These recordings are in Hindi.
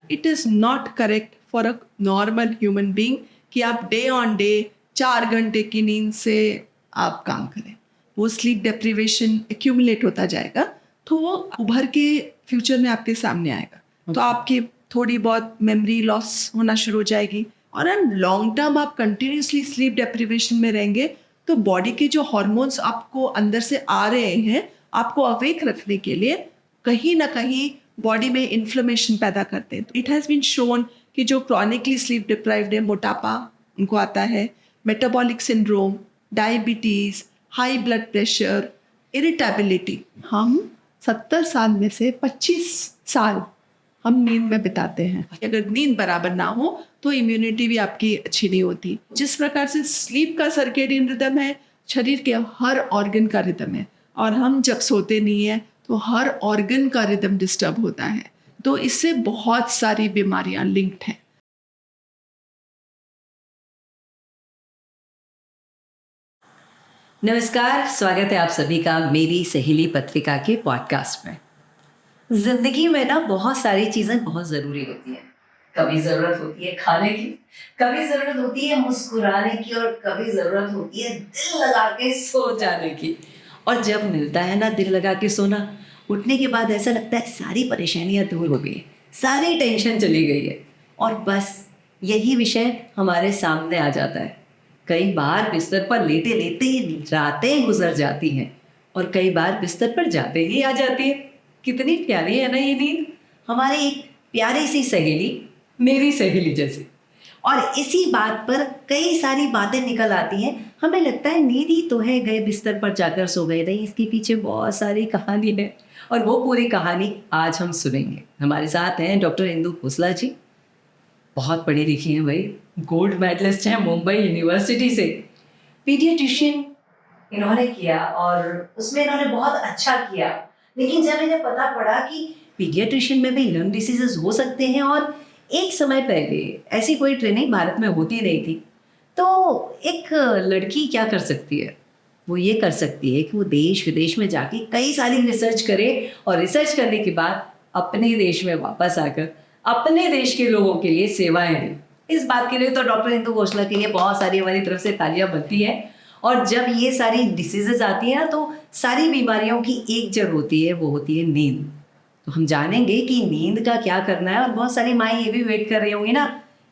It is not correct for a normal human being कि आप डे ऑन डे 4 घंटे की नींद से आप काम करें। वो स्लीप डेप्रिवेशन एक्यूमुलेट होता जाएगा, तो वो उभर के फ्यूचर में आपके सामने आएगा। तो आपकी थोड़ी बहुत मेमोरी लॉस होना शुरू हो जाएगी, और एंड लॉन्ग टर्म आप कंटिन्यूसली स्लीप डेप्रिवेशन में रहेंगे तो बॉडी के जो हार्मोन्स आपको अंदर से आ रहे हैं आपको अवेक रखने के लिए कहीं ना कहीं बॉडी में इन्फ्लेमेशन पैदा करते हैं। इट हैज़ बीन शोन कि जो क्रॉनिकली स्लीप डिप्राइव्ड है, मोटापा उनको आता है, metabolic syndrome, diabetes, high blood pressure, irritability. हम 70 साल में से 25 साल हम नींद में बिताते हैं। अगर नींद बराबर ना हो तो इम्यूनिटी भी आपकी अच्छी नहीं होती। जिस प्रकार से स्लीप का सर्केडियन रिदम है, शरीर के हर ऑर्गन का रिदम है, और हम जब सोते नहीं हैं तो हर ऑर्गन का रिदम डिस्टर्ब होता है। तो इससे बहुत सारी बीमारियां लिंक्ड हैं। नमस्कार, स्वागत है आप सभी का मेरी सहेली पत्रिका के पॉडकास्ट में। जिंदगी में ना बहुत सारी चीज़ें बहुत ज़रूरी होती हैं। कभी ज़रूरत होती है खाने की, कभी ज़रूरत होती है मुस्कुराने की, और कभी ज़रूरत होती है दिल लगा के सो जाने की। और जब मिलता है ना दिल लगा के सोना, उठने के बाद ऐसा लगता है सारी परेशानियां दूर हो गई, सारी टेंशन चली गई है, और बस यही विषय हमारे सामने आ जाता है। कई बार बिस्तर पर लेटे लेटे रातें गुजर जाती हैं, और कई बार बिस्तर पर जाते ही आ जाती है। कितनी प्यारी है ना ये नींद, हमारी एक प्यारी सी सहेली, मेरी सहेली जैसी। और इसी बात पर कई सारी बातें निकल आती हैं। हमें लगता है नींद ही तो है, गए बिस्तर पर जाकर सो गए, नहीं, इसके पीछे बहुत सारी कहानी है, और वो पूरी कहानी आज हम सुनेंगे। हमारे साथ हैं डॉक्टर इंदु खोसला जी। बहुत पढ़ी लिखी हैं भाई, गोल्ड मेडलिस्ट हैं मुंबई यूनिवर्सिटी से, पीडियाट्रिशियन इन्होंने किया, और उसमें इन्होंने बहुत अच्छा किया। लेकिन जब इन्हें पता पड़ा कि पीडियाट्रिशियन में भी लंग डिसीजेस हो सकते हैं, और एक समय पहले ऐसी कोई ट्रेनिंग भारत में होती नहीं थी, तो एक लड़की क्या कर सकती है? वो ये कर सकती है कि वो देश विदेश में जाके कई सारी रिसर्च करे, और रिसर्च करने के बाद अपने देश में वापस आकर अपने देश के लोगों के लिए सेवाएं दें। इस बात के लिए तो डॉक्टर इंदु खोसला के लिए बहुत सारी हमारी तरफ से तालियां बनती हैं। और जब ये सारी डिसीजेज आती हैं ना, तो सारी बीमारियों की एक जड़ होती है, वो होती है नींद। तो हम जानेंगे कि नींद का क्या करना है। और बहुत सारी माएँ ये भी वेट कर रही होंगी ना,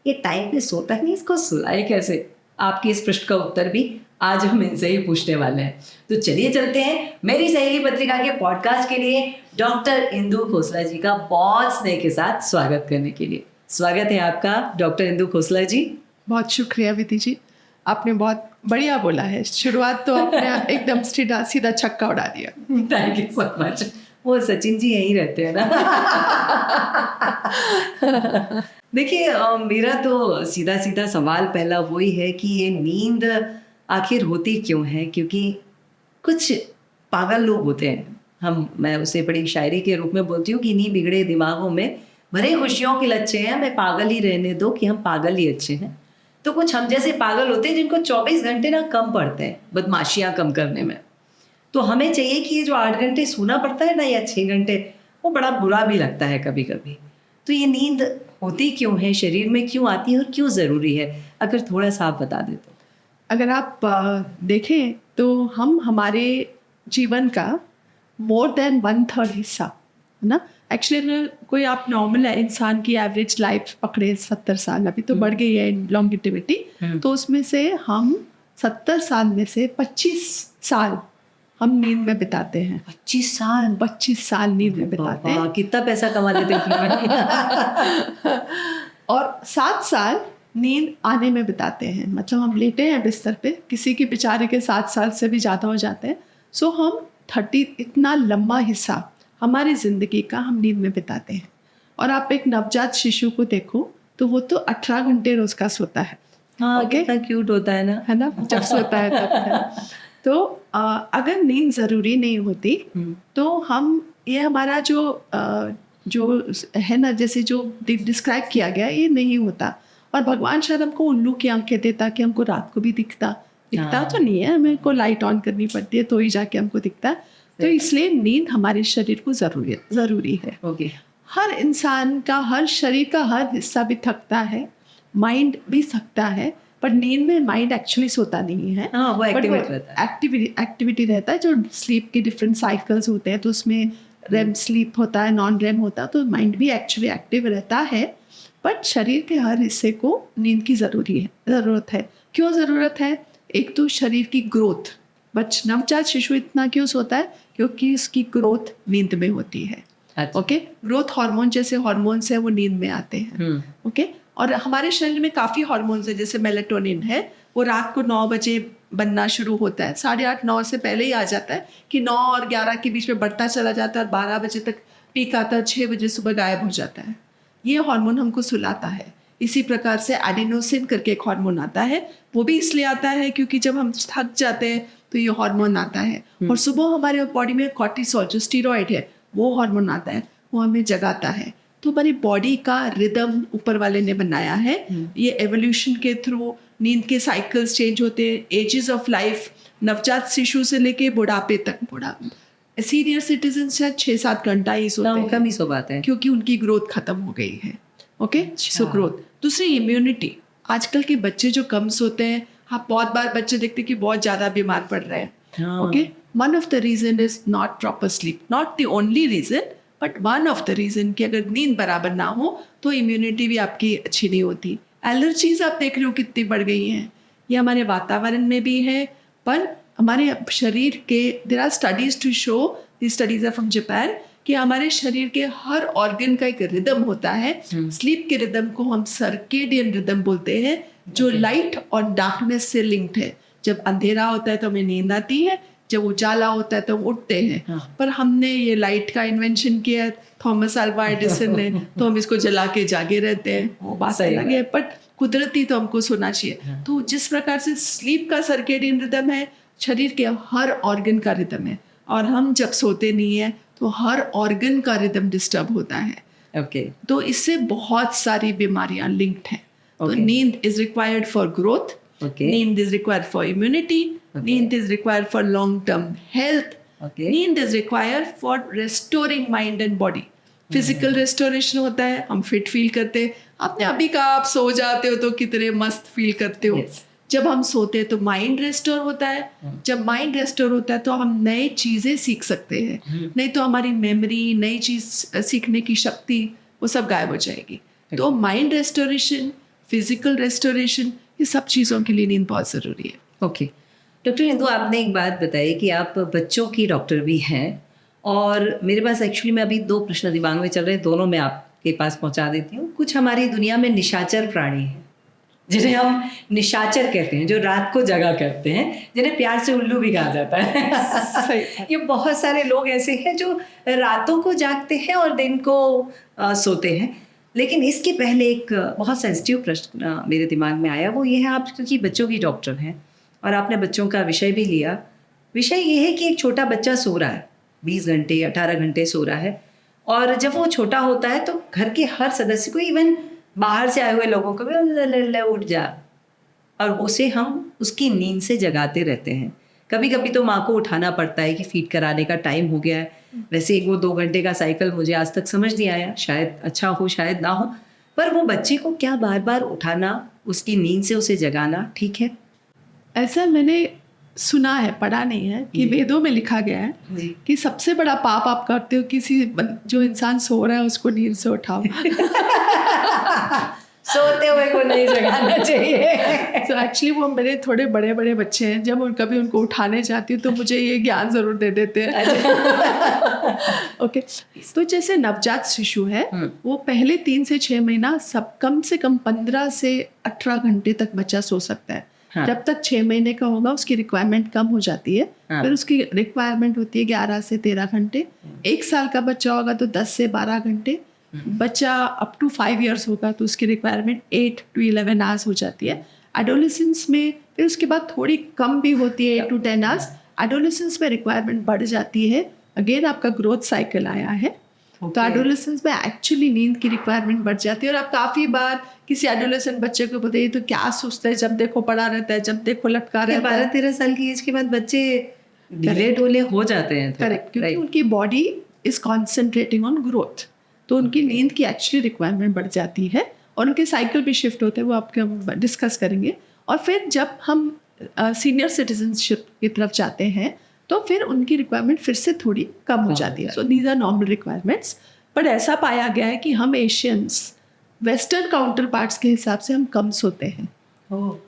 ये टाइम पे सोता नहीं, इसको सुलाए कैसे? आपके इस प्रश्न का उत्तर भी आज हम इनसे ही पूछने वाले हैं। तो चलिए चलते हैं मेरी सहेली पत्रिका के पॉडकास्ट के लिए डॉक्टर इंदु खोसला जी का बहुत स्नेह के साथ स्वागत करने के लिए। स्वागत है आपका डॉक्टर इंदु खोसला जी। बहुत शुक्रिया विधि जी, आपने बहुत बढ़िया बोला है। शुरुआत तो आपने एकदम सीधा छक्का उड़ा दिया। Thank you so much. वो सचिन जी यहीं रहते हैं ना। देखिए, मेरा तो सीधा सवाल पहला वही है कि ये नींद आखिर होती क्यों है? क्योंकि कुछ पागल लोग होते हैं, मैं उसे बड़ी शायरी के रूप में बोलती हूँ कि इन्हीं बिगड़े दिमागों में भरे खुशियों के लच्छे हैं, मैं पागल ही रहने दो कि हम पागल ही अच्छे हैं। तो कुछ हम जैसे पागल होते हैं जिनको 24 घंटे ना कम पड़ते हैं बदमाशियाँ कम करने में। तो हमें चाहिए कि ये जो 8 घंटे सोना पड़ता है ना, या 6 घंटे, वो बड़ा बुरा भी लगता है कभी कभी। तो ये नींद होती क्यों है, शरीर में क्यों आती है, और क्यों ज़रूरी है? अगर थोड़ा सा आप बता दें तो। अगर आप देखें तो हम हमारे जीवन का मोर देन 1/3 हिस्सा है ना। एक्चुअली अगर कोई आप नॉर्मल इंसान की एवरेज लाइफ पकड़े 70 साल, अभी तो बढ़ गई है लॉन्गिटिविटी, तो उसमें से हम 70 साल में से 25 साल हम नींद में बिताते हैं। 25 साल नींद में बिताते हैं। कितना पैसा कमा लेते हैं। और 7 साल नींद आने में बिताते हैं, मतलब हम लेटे हैं बिस्तर पे, किसी के बेचारे के 7 साल से भी ज़्यादा हो जाते हैं। सो हम 30, इतना लंबा हिस्सा हमारी ज़िंदगी का हम नींद में बिताते हैं। और आप एक नवजात शिशु को देखो तो वो तो 18 घंटे रोज़ का सोता है। हाँ, कितना क्यूट होता है ना, जब सोता है तब। तो अगर नींद ज़रूरी नहीं होती तो हम ये हमारा जो है ना, जैसे जो डिस्क्राइब किया गया, ये नहीं होता। और भगवान शायद हमको उल्लू की आंखें देता कि हमको रात को भी दिखता तो नहीं है, हमें को लाइट ऑन करनी पड़ती है तो ही जाके हमको दिखता है। तो इसलिए नींद हमारे शरीर को ज़रूरी है। ओके। हर इंसान का, हर शरीर का हर हिस्सा भी थकता है, माइंड भी थकता है, पर नींद में माइंड एक्चुअली सोता नहीं है। हाँ, वो But एक्टिवेट रहता है। एक्टिविटी रहता है, जो स्लीप के डिफरेंट साइकिल्स होते हैं, तो उसमें रेम स्लीप होता है, नॉन रेम होता है, तो माइंड भी एक्चुअली एक्टिव रहता है। बट शरीर के हर हिस्से को नींद की ज़रूरत है। क्यों ज़रूरत है? एक तो शरीर की ग्रोथ, नवजात शिशु इतना क्यों सोता है? क्योंकि उसकी ग्रोथ नींद में होती है। अच्छा। ओके, ग्रोथ हार्मोन जैसे हार्मोन्स हैं वो नींद में आते हैं। ओके, और हमारे शरीर में काफ़ी हार्मोन्स है, जैसे मेलेटोनिन है, वो रात को 9 बजे बनना शुरू होता है, 8:30-9 से पहले ही आ जाता है, कि 9 और 11 के बीच में बढ़ता चला जाता है, और 12 बजे तक पीक आता है, 6 बजे सुबह गायब हो जाता है। ये हार्मोन हमको सुलाता है। इसी प्रकार से एडिनोसिन करके एक हार्मोन आता है, वो भी इसलिए आता है क्योंकि जब हम थक जाते हैं तो ये हार्मोन आता है। और सुबह हमारे बॉडी में कॉर्टिसोल, जो स्टीरॉयड है, वो हार्मोन आता है, वो हमें जगाता है। तो हमारी बॉडी का रिदम ऊपर वाले ने बनाया है। ये एवोल्यूशन के थ्रू नींद के साइकिल्स चेंज होते हैं, एजेस ऑफ लाइफ, नवजात शिशु से लेके बुढ़ापे तक। सीनियर सिटीजन शायद 6-7 घंटा ही सोते हैं, कम ही सो पाते हैं, क्योंकि उनकी ग्रोथ खत्म हो गई है। Okay, so growth. दूसरी इम्यूनिटी। आजकल के बच्चे जो कम सोते हैं, हाँ, बहुत बार बच्चे देखते हैं कि बहुत ज़्यादा बीमार पड़ रहे हैं। Okay, one of the reason is not proper sleep, not the only reason, but one of the reason कि अगर नींद बराबर ना हो तो इम्यूनिटी भी आपकी अच्छी नहीं होती। एलर्जीज आप देख रहे हो कितनी बढ़ गई हैं, ये हमारे वातावरण में भी है, पर हमारे शरीर के, there are studies to show, the studies are from Japan, कि हमारे शरीर के हर ऑर्गन का एक रिदम होता है। स्लीप के रिदम को हम सर्केडियन रिदम बोलते हैं, जो लाइट और डार्कनेस से लिंक्ड है। जब अंधेरा होता है तो हमें नींद आती है, जब उजाला होता है तो हम उठते हैं। पर हमने ये लाइट का इन्वेंशन किया है थॉमस अल्वा एडिसन ने, तो हम इसको जला के जागे रहते हैं, वो बात अलग है, बट कुदरती तो हमको सोना चाहिए। तो जिस प्रकार से स्लीप का सर्केडियन रिदम है, शरीर के हर ऑर्गन का रिदम है, और हम जब सोते नहीं है तो हर ऑर्गन का रिदम डिस्टर्ब होता है। ओके, तो इससे बहुत सारी बीमारियां लिंक्ड हैं। तो नींद इज रिक्वायर्ड फॉर ग्रोथ, नींद इज रिक्वायर्ड फॉर इम्यूनिटी, नींद is required for long term health, नींद is required for restoring mind and body. Physical restoration होता है, हम फिट फील करते हैं। आपने अभी कहा आप सो जाते हो तो कितने मस्त फील करते हो। जब हम सोते हैं तो माइंड रेस्टोर होता है। जब माइंड रेस्टोर होता है तो हम नए चीज़ें सीख सकते हैं, नहीं तो हमारी मेमोरी, नई चीज़ सीखने की शक्ति, वो सब गायब हो जाएगी। तो माइंड रेस्टोरेशन, फिजिकल रेस्टोरेशन, ये सब चीज़ों के लिए नींद बहुत ज़रूरी है। ओके डॉक्टर इंदु, आपने एक बात बताई कि आप बच्चों की डॉक्टर भी हैं, और मेरे पास एक्चुअली में अभी 2 प्रश्न दिमाग में चल रहे हैं, दोनों मैं आपके पास पहुंचा देती हूँ। कुछ हमारी दुनिया में निशाचर प्राणी हैं, जिन्हें हम निशाचर कहते हैं, जो रात को जगा करते हैं, जिन्हें प्यार से उल्लू भी कहा जाता है। ये बहुत सारे लोग ऐसे हैं जो रातों को जागते हैं और दिन को सोते हैं। लेकिन इसके पहले एक बहुत सेंसिटिव प्रश्न मेरे दिमाग में आया, वो ये है, आप क्योंकि बच्चों की डॉक्टर हैं और आपने बच्चों का विषय भी लिया, विषय ये है कि एक छोटा बच्चा सो रहा है, 20 घंटे 18 घंटे सो रहा है, और जब वो छोटा होता है तो घर के हर सदस्य को, इवन बाहर से आए हुए लोगों को भी उठ जा, और उसे हम उसकी नींद से जगाते रहते हैं। कभी कभी तो माँ को उठाना पड़ता है कि फीड कराने का टाइम हो गया है। वैसे वो 2 घंटे का साइकिल मुझे आज तक समझ नहीं आया, शायद अच्छा हो शायद ना हो, पर वो बच्चे को क्या बार बार उठाना, उसकी नींद से उसे जगाना ठीक है? ऐसा मैंने सुना है, पढ़ा नहीं है, कि वेदों में लिखा गया है कि सबसे बड़ा पाप आप करते हो, किसी जो इंसान सो रहा है उसको नींद से उठाओ। सोते हुए को नहीं जगाना चाहिए। तो एक्चुअली वो मेरे थोड़े बड़े बड़े बच्चे हैं, जब कभी उनको उठाने जाती हूँ तो मुझे ये ज्ञान ज़रूर दे देते हैं। ओके, तो जैसे नवजात शिशु है, वो पहले 3 से 6 महीना सब कम से कम 15 से 18 घंटे तक बच्चा सो सकता है। जब तक 6 महीने का होगा उसकी रिक्वायरमेंट कम हो जाती है, फिर उसकी रिक्वायरमेंट होती है 11 से 13 घंटे। 1 साल का बच्चा होगा तो 10 से 12 घंटे। बच्चा अप टू 5 इयर्स होगा तो उसकी रिक्वायरमेंट 8 to 11 आवर्स हो जाती है। एडोलेसेंस में फिर उसके बाद थोड़ी कम भी होती है, 8 to 10 आवर्स। एडोलेसेंस में रिक्वायरमेंट बढ़ जाती है, अगेन आपका ग्रोथ साइकिल आया है। तो एडोलेसेंस में एक्चुअली नींद की रिक्वायरमेंट बढ़ जाती है। और आप काफ़ी बार किसी एडोलेसेंट बच्चे को बताइए तो क्या सोचता है, जब देखो पड़ा रहता है, जब देखो लटका रहता है। 12-13 साल की एज के बाद बच्चे ढीले ढोले हो जाते हैं। करेक्ट, क्योंकि उनकी body is concentrating on growth. तो उनकी नींद की एक्चुअली रिक्वायरमेंट बढ़ जाती है और उनके साइकिल भी शिफ्ट होते हैं, वो आपके हम डिस्कस करेंगे। और फिर जब हम सीनियर सिटीजनशिप की तरफ जाते हैं तो फिर उनकी रिक्वायरमेंट फिर से थोड़ी कम हो जाती है। So these are normal requirements. But ऐसा पाया गया है कि हम एशियंस वेस्टर्न काउंटर पार्ट्स के हिसाब से हम कम सोते हैं,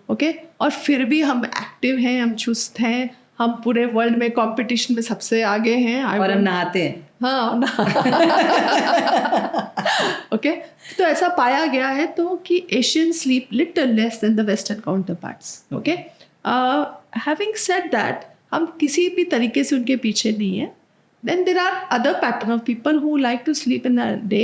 ओके और फिर भी हम एक्टिव हैं, हम चुस्त हैं, हम पूरे वर्ल्ड में कंपटीशन में सबसे आगे हैं। और हम नहाते हैं। हाँ ओके तो ऐसा पाया गया है तो कि Asian sleep little less than the western counterparts. Okay having said that, हम किसी भी तरीके से उनके पीछे नहीं है। Then there are other pattern of people who like to sleep in a day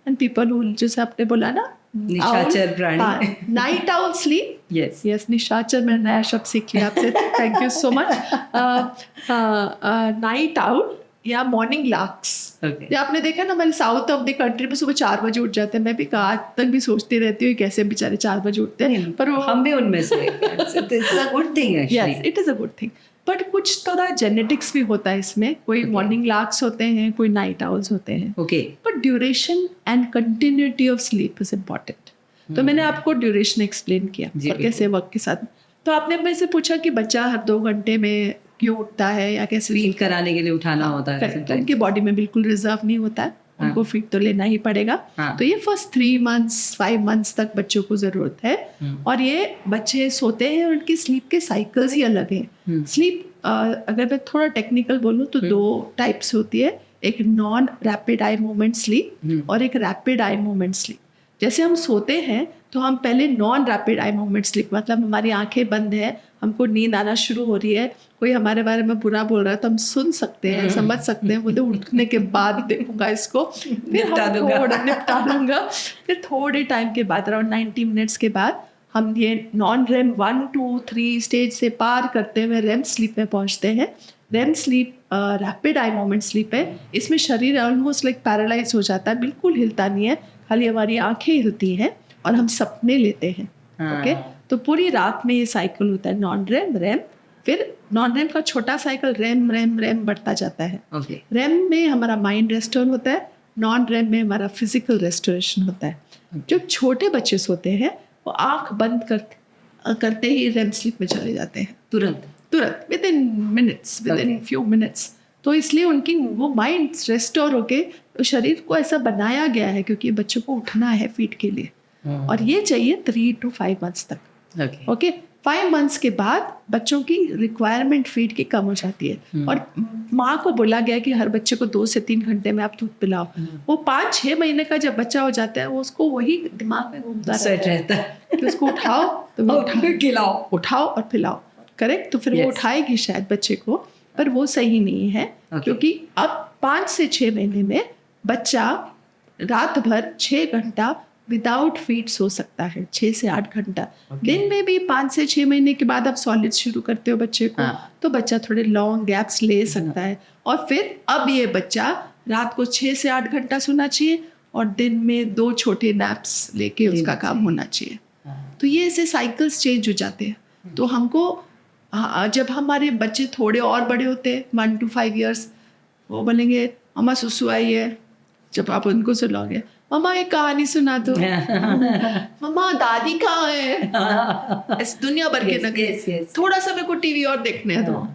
and people who, जैसे आपने बोला ना, निशाचर प्राणी, night owl sleep. Yes yes, निशाचर, मैं नया शब्द सीख लिया आपसे, thank you so much. Night owl या मॉर्निंग लार्क्स। Okay. ये आपने देखा ना, हमारे साउथ ऑफ द कंट्री में सुबह 4 बजे उठ जाते हैं। मैं भी आज तक भी सोचती रहती हूँ कैसे बेचारे 4 बजे उठते हैं, पर वो हम भी उनमें से। It's a good thing actually. Yes, it is a good thing. But कुछ थोड़ा जेनेटिक्स भी होता है इसमें, कोई Okay. मॉर्निंग लार्क्स होते हैं, कोई नाइट आउल्स होते हैं। Okay. But duration and continuity of sleep is important. तो मैंने आपको ड्यूरेशन एक्सप्लेन किया जी, और कैसे वक्त के साथ। तो आपने मेरे से पूछा कि बच्चा हर 2 घंटे में क्यों उठता है या कैसे फील कराने के लिए उठाना होता है। Correct. तो उनके बॉडी में बिल्कुल रिजर्व नहीं होता है, उनको फीड तो लेना ही पड़ेगा। हाँ. तो ये फर्स्ट 3 मंथ्स 5 मंथ्स तक बच्चों को ज़रूरत है। और ये बच्चे सोते हैं, उनकी स्लीप के साइकिल्स ही अलग हैं। स्लीप अगर मैं थोड़ा टेक्निकल बोलूँ तो 2 टाइप्स होती है, एक non rapid eye movement sleep और एक रैपिड आई मूवमेंट स्लीप। जैसे हम सोते हैं तो हम पहले non rapid eye movement sleep, मतलब हमारी आंखें बंद है, हमको नींद आना शुरू हो रही है, कोई हमारे बारे में बुरा बोल रहा है तो हम सुन सकते हैं, समझ सकते हैं, बोले उठने के बाद देखूंगा इसको, फिर हम थोड़ा निपटा दूंगा। फिर थोड़े टाइम के बाद, अराउंड 90 मिनट्स के बाद, हम ये नॉन रेम 1 2 3 स्टेज से पार करते हुए रेम स्लीप में पहुंचते हैं। REM sleep rapid eye moment sleep है। इसमें शरीर ऑलमोस्ट लाइक पैरालाइज हो जाता है, बिल्कुल हिलता नहीं है, खाली हमारी आंखें हिलती हैं और हम सपने लेते हैं। ओके तो पूरी रात में ये साइकिल होता है, नॉन रेम रेम, फिर नॉन रेम का छोटा साइकिल रेम रेम रेम बढ़ता जाता है। रेम में हमारा माइंड रेस्टोर होता है, नॉन रेम में हमारा फिजिकल रेस्टोरेशन होता है। जो छोटे बच्चे सोते हैं वो आंख बंद करते ही रेम स्लीप में चले जाते हैं, तुरंत with in minutes, with in few minutes. तो इसलिए उनकी वो माइंड रेस्टोर होके, शरीर को ऐसा बनाया गया है क्योंकि बच्चों को उठना है फीड के लिए, और ये चाहिए 3 to 5 मंथ्स तक। ओके 5 मंथ्स के बाद बच्चों की रिक्वायरमेंट फीड की कम हो जाती है। और माँ को बोला गया कि हर बच्चे को 2 से 3 घंटे में आप दूध पिलाओ। वो 5-6 महीने का जब बच्चा हो जाता है, वो उसको वही दिमाग में घूमता रहता है कि उसको उठाओ तो वो खिलाओ, उठाओ और पिलाओ। करेक्ट। तो फिर वो उठाएगी शायद बच्चे को, पर वो सही नहीं है। क्योंकि अब 5 से 6 महीने में बच्चा रात भर 6 घंटा विदाउट फीड सो सकता है, 6 से 8 घंटा। दिन में भी 5 से 6 महीने के बाद आप सॉलिड शुरू करते हो बच्चे को, तो बच्चा थोड़े लॉन्ग गैप्स ले सकता है। और फिर अब ये बच्चा रात को 6 से 8 घंटा सोना चाहिए और दिन में 2 छोटे नैप्स लेके उसका काम होना चाहिए। तो ये ऐसे साइकिल्स चेंज हो जाते हैं। तो हमको जब हमारे बच्चे थोड़े और बड़े होते हैं 1 to 5 years, वो बोलेंगे मम्मा सुसु आई है। जब आप उनको सुनाओगे मम्मा एक कहानी सुना दो, मम्मा दादी कहाँ है, इस दुनिया भर के नखरे, थोड़ा सा मेरे को टीवी और देखने दो।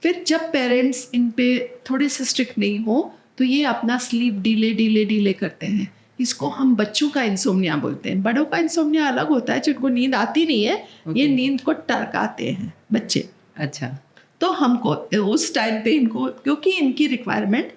फिर जब पेरेंट्स इन पे थोड़े से स्ट्रिक्ट नहीं हो तो ये अपना स्लीप डीले करते हैं। इसको हम बच्चों का इंसोम्निया बोलते हैं। बड़ों का इंसोम्निया अलग होता है, जिनको नींद आती नहीं है, ये नींद को टरकाते हैं बच्चे। अच्छा। तो हमको उस टाइम पे इनको, क्योंकि इनकी रिक्वायरमेंट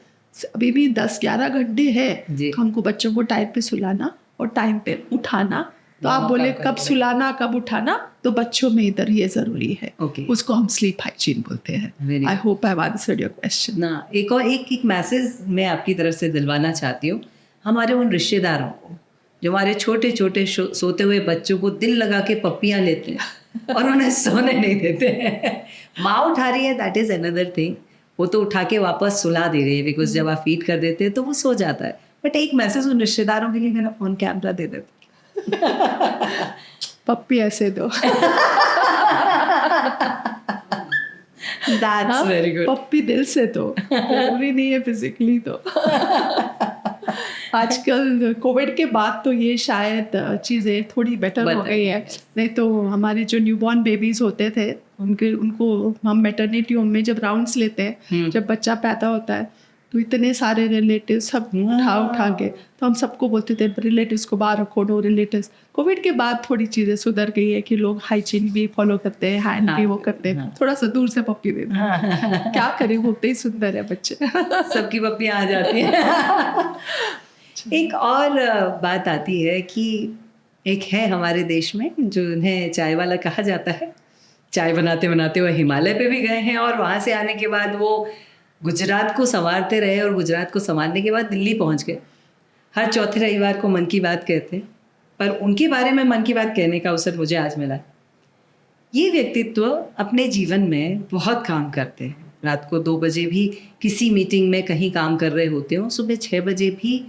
अभी भी 10-11 घंटे है, तो हमको बच्चों को टाइम पे सुलाना और टाइम पे उठाना। तो आप बोले कब सुलाना कब उठाना, तो बच्चों में इधर ये जरूरी है। उसको हम स्लीप हाइजीन बोलते हैं। I hope I have answered your question. ना एक मैसेज मैं आपकी तरफ से दिलवाना चाहती हूँ हमारे उन रिश्तेदारों को जो हमारे छोटे छोटे सोते हुए बच्चों को दिल लगा के पप्पियाँ लेते हैं और उन्हें सोने नहीं देते हैं। माँ उठा रही है, दैट इज़ अनदर थिंग, वो तो उठा के वापस सुला दे रही है, बिकॉज जब आप फीड कर देते हैं तो वो सो जाता है। बट एक मैसेज उन रिश्तेदारों के लिए, मेरा फोन कैमरा दे देते पप्पी ऐसे दो। That's very good. पप्पी दिल से तो, जरूरी नहीं है फिजिकली तो। आजकल कोविड के बाद तो ये शायद चीज़ें थोड़ी बेटर हो गई है। नहीं तो हमारे जो न्यूबॉर्न बेबीज़ होते थे उनको हम मैटरनिटी होम में जब राउंड्स लेते हैं, जब बच्चा पैदा होता है तो इतने सारे रिलेटिव्स सब उठा के, तो हम सबको बोलते थे रिलेटिव्स को बाहर रखो, नो रिलेटिव्स। कोविड के बाद थोड़ी चीज़ें सुधर गई है कि लोग हाइजीन भी फॉलो करते हैं, हैंड भी वो करते हैं, थोड़ा सा दूर से पप्पी देते हैं। क्या करें, होते ही सुंदर है बच्चे। सबकी पप्पियाँ आ जाती हैं। एक और बात आती है कि एक है हमारे देश में जो उन्हें चाय वाला कहा जाता है। चाय बनाते बनाते वो हिमालय पे भी गए हैं और वहाँ से आने के बाद वो गुजरात को संवारते रहे और गुजरात को संवारने के बाद दिल्ली पहुँच गए। हर चौथे रविवार को मन की बात कहते हैं, पर उनके बारे में मन की बात कहने का अवसर मुझे आज मिला। ये व्यक्तित्व अपने जीवन में बहुत काम करते हैं। रात को 2 बजे भी किसी मीटिंग में कहीं काम कर रहे होते हो, सुबह 6 बजे भी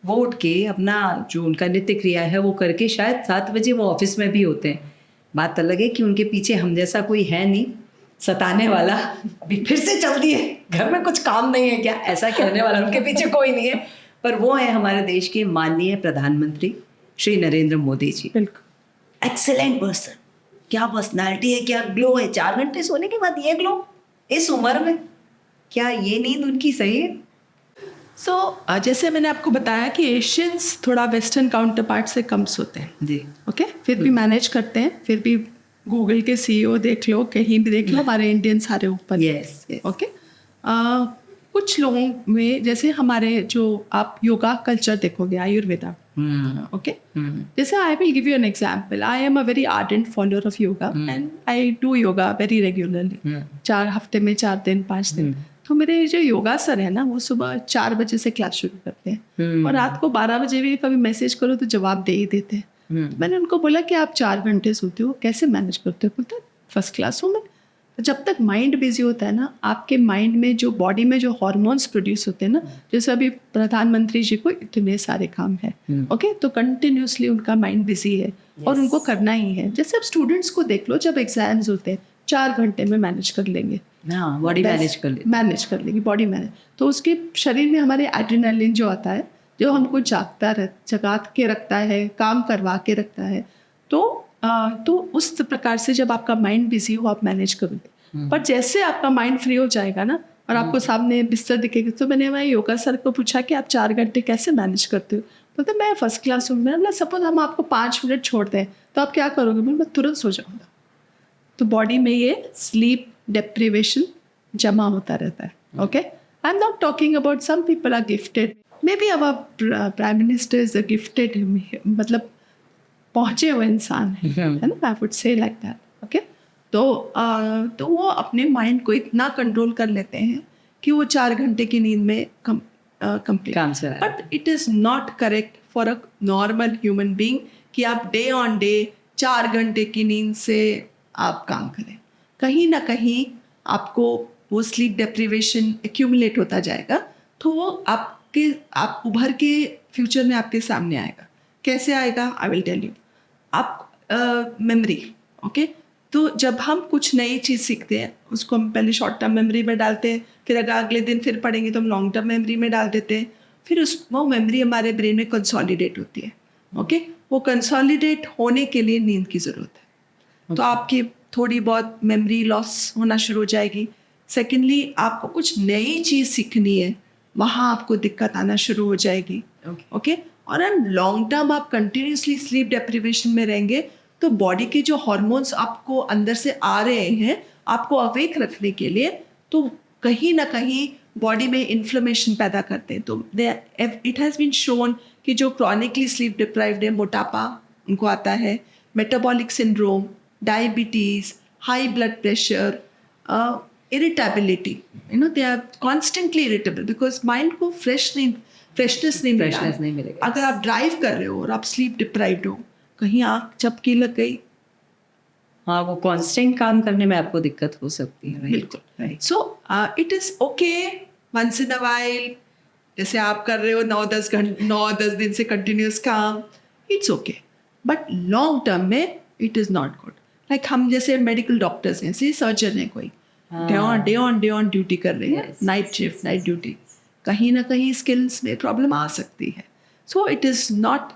वो उठ के अपना जो उनका नित्य क्रिया है वो करके शायद 7 बजे वो ऑफिस में भी होते हैं। बात अलग है कि उनके पीछे हम जैसा कोई है नहीं सताने वाला, अभी फिर से चल दिए, घर में कुछ काम नहीं है क्या, ऐसा कहने वाला उनके पीछे कोई नहीं है। पर वो है हमारे देश के माननीय प्रधानमंत्री श्री नरेंद्र मोदी जी। बिल्कुल एक्सेलेंट पर्सन, क्या पर्सनालिटी है, क्या ग्लो है। 4 घंटे सोने के बाद ये ग्लो इस उम्र में, क्या ये नींद उनकी सही है? जैसे मैंने आपको बताया कि एशियंस थोड़ा वेस्टर्न काउंटर पार्ट से कम सोते हैं जी। ओके, फिर भी मैनेज करते हैं। फिर भी गूगल के CEO देख लो, कहीं भी देख लो, हमारे इंडियन सारे ऊपर। यस ओके, कुछ लोगों में जैसे हमारे जो आप योगा कल्चर देखोगे, आयुर्वेदा, ओके, जैसे I will give you an example. I am a very ardent follower of yoga and I do yoga very regularly. 4 हफ्ते में 4 दिन 5 दिन। तो मेरे जो योगा सर है ना, वो सुबह 4 बजे से क्लास शुरू करते हैं और रात को 12 बजे भी कभी मैसेज करो तो जवाब दे ही देते हैं। मैंने उनको बोला कि आप 4 घंटे सोते हो, कैसे मैनेज करते हो? बोलते फर्स्ट क्लास हूँ मैं। तो जब तक माइंड बिजी होता है ना, आपके माइंड में जो बॉडी में जो हार्मोन्स प्रोड्यूस होते हैं ना, जैसे अभी प्रधानमंत्री जी को इतने सारे काम है, ओके, तो कंटिन्यूसली उनका माइंड बिजी है और उनको करना ही है। जैसे अब स्टूडेंट्स को देख लो, जब एग्जाम्स होते हैं 4 घंटे में मैनेज कर लेंगे, बॉडी मैनेज कर लेंगे बॉडी मैनेज। तो उसके शरीर में हमारे एड्रेनालिन जो आता है, जो हमको जगा के रखता है, काम करवा के रखता है। तो उस प्रकार से जब आपका माइंड बिजी हो, आप मैनेज करोगे। पर जैसे आपका माइंड फ्री हो जाएगा ना और आपको सामने बिस्तर दिखेगा, तो मैंने हमारे योगा सर को पूछा कि आप 4 घंटे कैसे मैनेज करते हो? बोलते मैं फर्स्ट क्लास हूँ। मैंने बोला सपोज हम आपको 5 मिनट छोड़ दें तो आप क्या करोगे? मैं तुरंत सो जाऊँगा। तो बॉडी में ये स्लीप डेप्रिवेशन जमा होता रहता है। Okay, I am not talking about some people are gifted, may be our prime minister is a gifted, मतलब पहुँचे हुए इंसान है ना, I would say like that. Okay, तो वो अपने माइंड को इतना कंट्रोल कर लेते हैं कि वो 4 घंटे की नींद में complete. But it is not correct for a normal human being कि आप डे ऑन डे 4 घंटे की नींद से आप काम करें। कहीं ना कहीं आपको वो स्लीप डेप्रिवेशन एक्यूमुलेट होता जाएगा, तो वो आप उभर के फ्यूचर में आपके सामने आएगा। कैसे आएगा? I will tell you. आप मेमोरी, ओके, तो जब हम कुछ नई चीज़ सीखते हैं उसको हम पहले शॉर्ट टर्म मेमोरी में डालते हैं, फिर अगर अगले दिन फिर पढ़ेंगे तो हम लॉन्ग टर्म मेमोरी में डाल देते हैं, फिर वो मेमोरी हमारे ब्रेन में कंसोलिडेट होती है। ओके, वो कंसोलिडेट होने के लिए नींद की ज़रूरत है। तो आपकी थोड़ी बहुत मेमोरी लॉस होना शुरू हो जाएगी। सेकेंडली, आपको कुछ नई चीज़ सीखनी है, वहाँ आपको दिक्कत आना शुरू हो जाएगी। ओके, और लॉन्ग टर्म आप कंटिन्यूसली स्लीप डेप्रिवेशन में रहेंगे तो बॉडी के जो हार्मोन्स आपको अंदर से आ रहे हैं आपको अवेक रखने के लिए, तो कहीं ना कहीं बॉडी में इन्फ्लेमेशन पैदा करते हैं। तो इट हैज़ बीन शोन कि जो क्रॉनिकली स्लीप डिप्राइव्ड है, मोटापा उनको आता है, metabolic syndrome, diabetes, high blood pressure, irritability, they are constantly irritable because mind को फ्रेशनेस नहीं मिलेगा। अगर आप ड्राइव कर रहे हो और आप स्लीप डिप्राइव्ड हो, कहीं आँख झपकी लग गई, हाँ, वो कांस्टेंट काम करने में आपको दिक्कत हो सकती है। बिल्कुल। So it is okay once in a while, जैसे आप कर रहे हो 9-10 दिन से कंटिन्यूस काम, it's okay. But long term में it is not good. Like हम जैसे मेडिकल डॉक्टर्स हैं, जैसे सर्जन है कोई, डे ऑन ड्यूटी कर रहे हैं, नाइट शिफ्ट, नाइट ड्यूटी, कहीं ना कहीं स्किल्स में प्रॉब्लम आ सकती है। सो इट इज़ नॉट,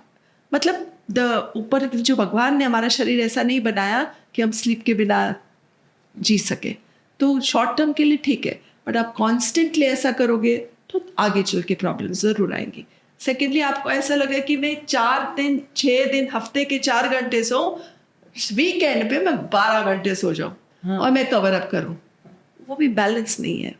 मतलब ऊपर जो भगवान ने हमारा शरीर ऐसा नहीं बनाया कि हम स्लीप के बिना जी सके। तो शॉर्ट टर्म के लिए ठीक है, बट आप कॉन्स्टेंटली ऐसा करोगे तो आगे चल के प्रॉब्लम ज़रूर आएंगी। सेकेंडली, आपको ऐसा लगे कि मैं 4 दिन 6 दिन हफ्ते के 4 घंटे सो, वीकेंड पे मैं 12 घंटे सो जाऊँ और मैं कवर अप करूँ, वो भी बैलेंस नहीं है,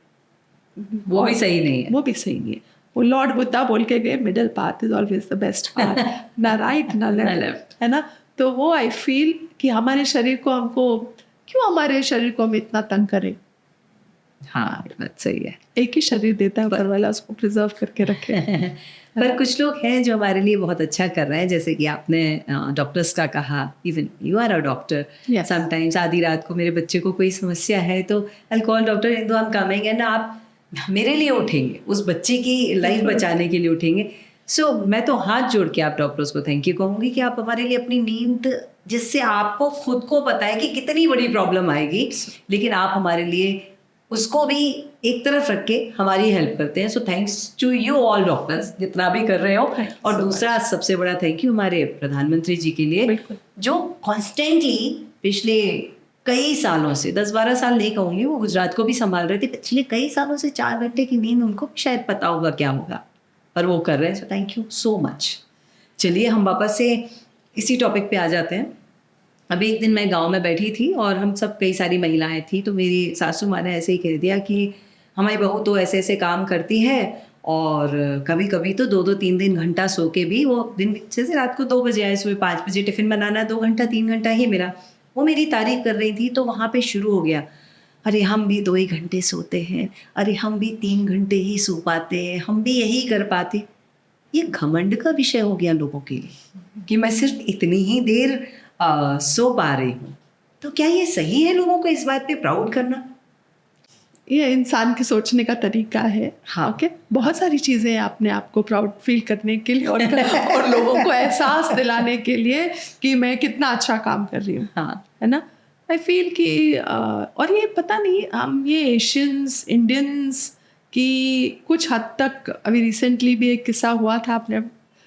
वो भी सही नहीं है। वो भी सही नहीं है। वो लॉर्ड बुद्धा बोल के गए, middle path is always the best path, ना राइट ना लेफ्ट, है ना। तो वो आई फील कि हमारे शरीर को हमारे शरीर को हम इतना तंग करें। हाँ, बात सही है। एक ही शरीर देता है ऊपर वाला, उसको प्रिजर्व करके रखे। पर कुछ लोग हैं जो हमारे लिए बहुत अच्छा कर रहे हैं, जैसे कि आपने डॉक्टर्स का कहा, even you are a doctor. Yes. Sometimes आधी रात को मेरे बच्चे को कोई समस्या है तो आई कॉल डॉक्टर इंदु, हम कमिंग, एंड आप मेरे लिए उठेंगे, उस बच्चे की लाइफ बचाने के लिए उठेंगे। सो मैं तो हाथ जोड़ के आप डॉक्टर्स को थैंक यू कहूँगी कि आप हमारे लिए अपनी नींद, जिससे आपको खुद को पता है कि कितनी बड़ी प्रॉब्लम आएगी, लेकिन आप हमारे लिए उसको भी एक तरफ रख के हमारी हेल्प करते हैं। So thanks to you all doctors, जितना भी कर रहे हो। और दूसरा सबसे बड़ा थैंक यू हमारे प्रधानमंत्री जी के लिए, जो कॉन्स्टेंटली पिछले कई सालों से, 10-12 साल नहीं कहूँगी, वो गुजरात को भी संभाल रहे थे, पिछले कई सालों से 4 घंटे की नींद उनको शायद पता होगा क्या होगा, पर वो कर रहे हैं। So thank you so much. चलिए हम वापस से इसी टॉपिक पे आ जाते हैं। अभी एक दिन मैं गांव में बैठी थी और हम सब कई सारी महिलाएं थी, तो मेरी सासू माँ ने ऐसे ही कह दिया कि हमारी बहू तो ऐसे ऐसे काम करती है और कभी कभी तो 2-2, 3-3 घंटा सो के भी वो दिन, जैसे रात को 2 बजे आए, सुबह 5 बजे टिफ़िन बनाना, 2 घंटा 3 घंटा ही मेरा। वो मेरी तारीफ कर रही थी, तो वहाँ पे शुरू हो गया, अरे हम भी 2 ही घंटे सोते हैं, अरे हम भी 3 घंटे ही सो पाते हैं, हम भी यही कर पाते। ये घमंड का विषय हो गया लोगों के लिए कि मैं सिर्फ इतनी ही देर सो पा रही हूँ। तो क्या ये सही है लोगों को इस बात पे प्राउड करना? ये इंसान के सोचने का तरीका है। हाँ। ओके, बहुत सारी चीज़ें हैं अपने आप को प्राउड फील करने के लिए और लोगों को एहसास दिलाने के लिए कि मैं कितना अच्छा काम कर रही हूँ। हाँ, है ना। आई फील कि और ये पता नहीं, हम ये एशियंस, इंडियंस की कुछ हद तक, अभी रिसेंटली भी एक किस्सा हुआ था, आपने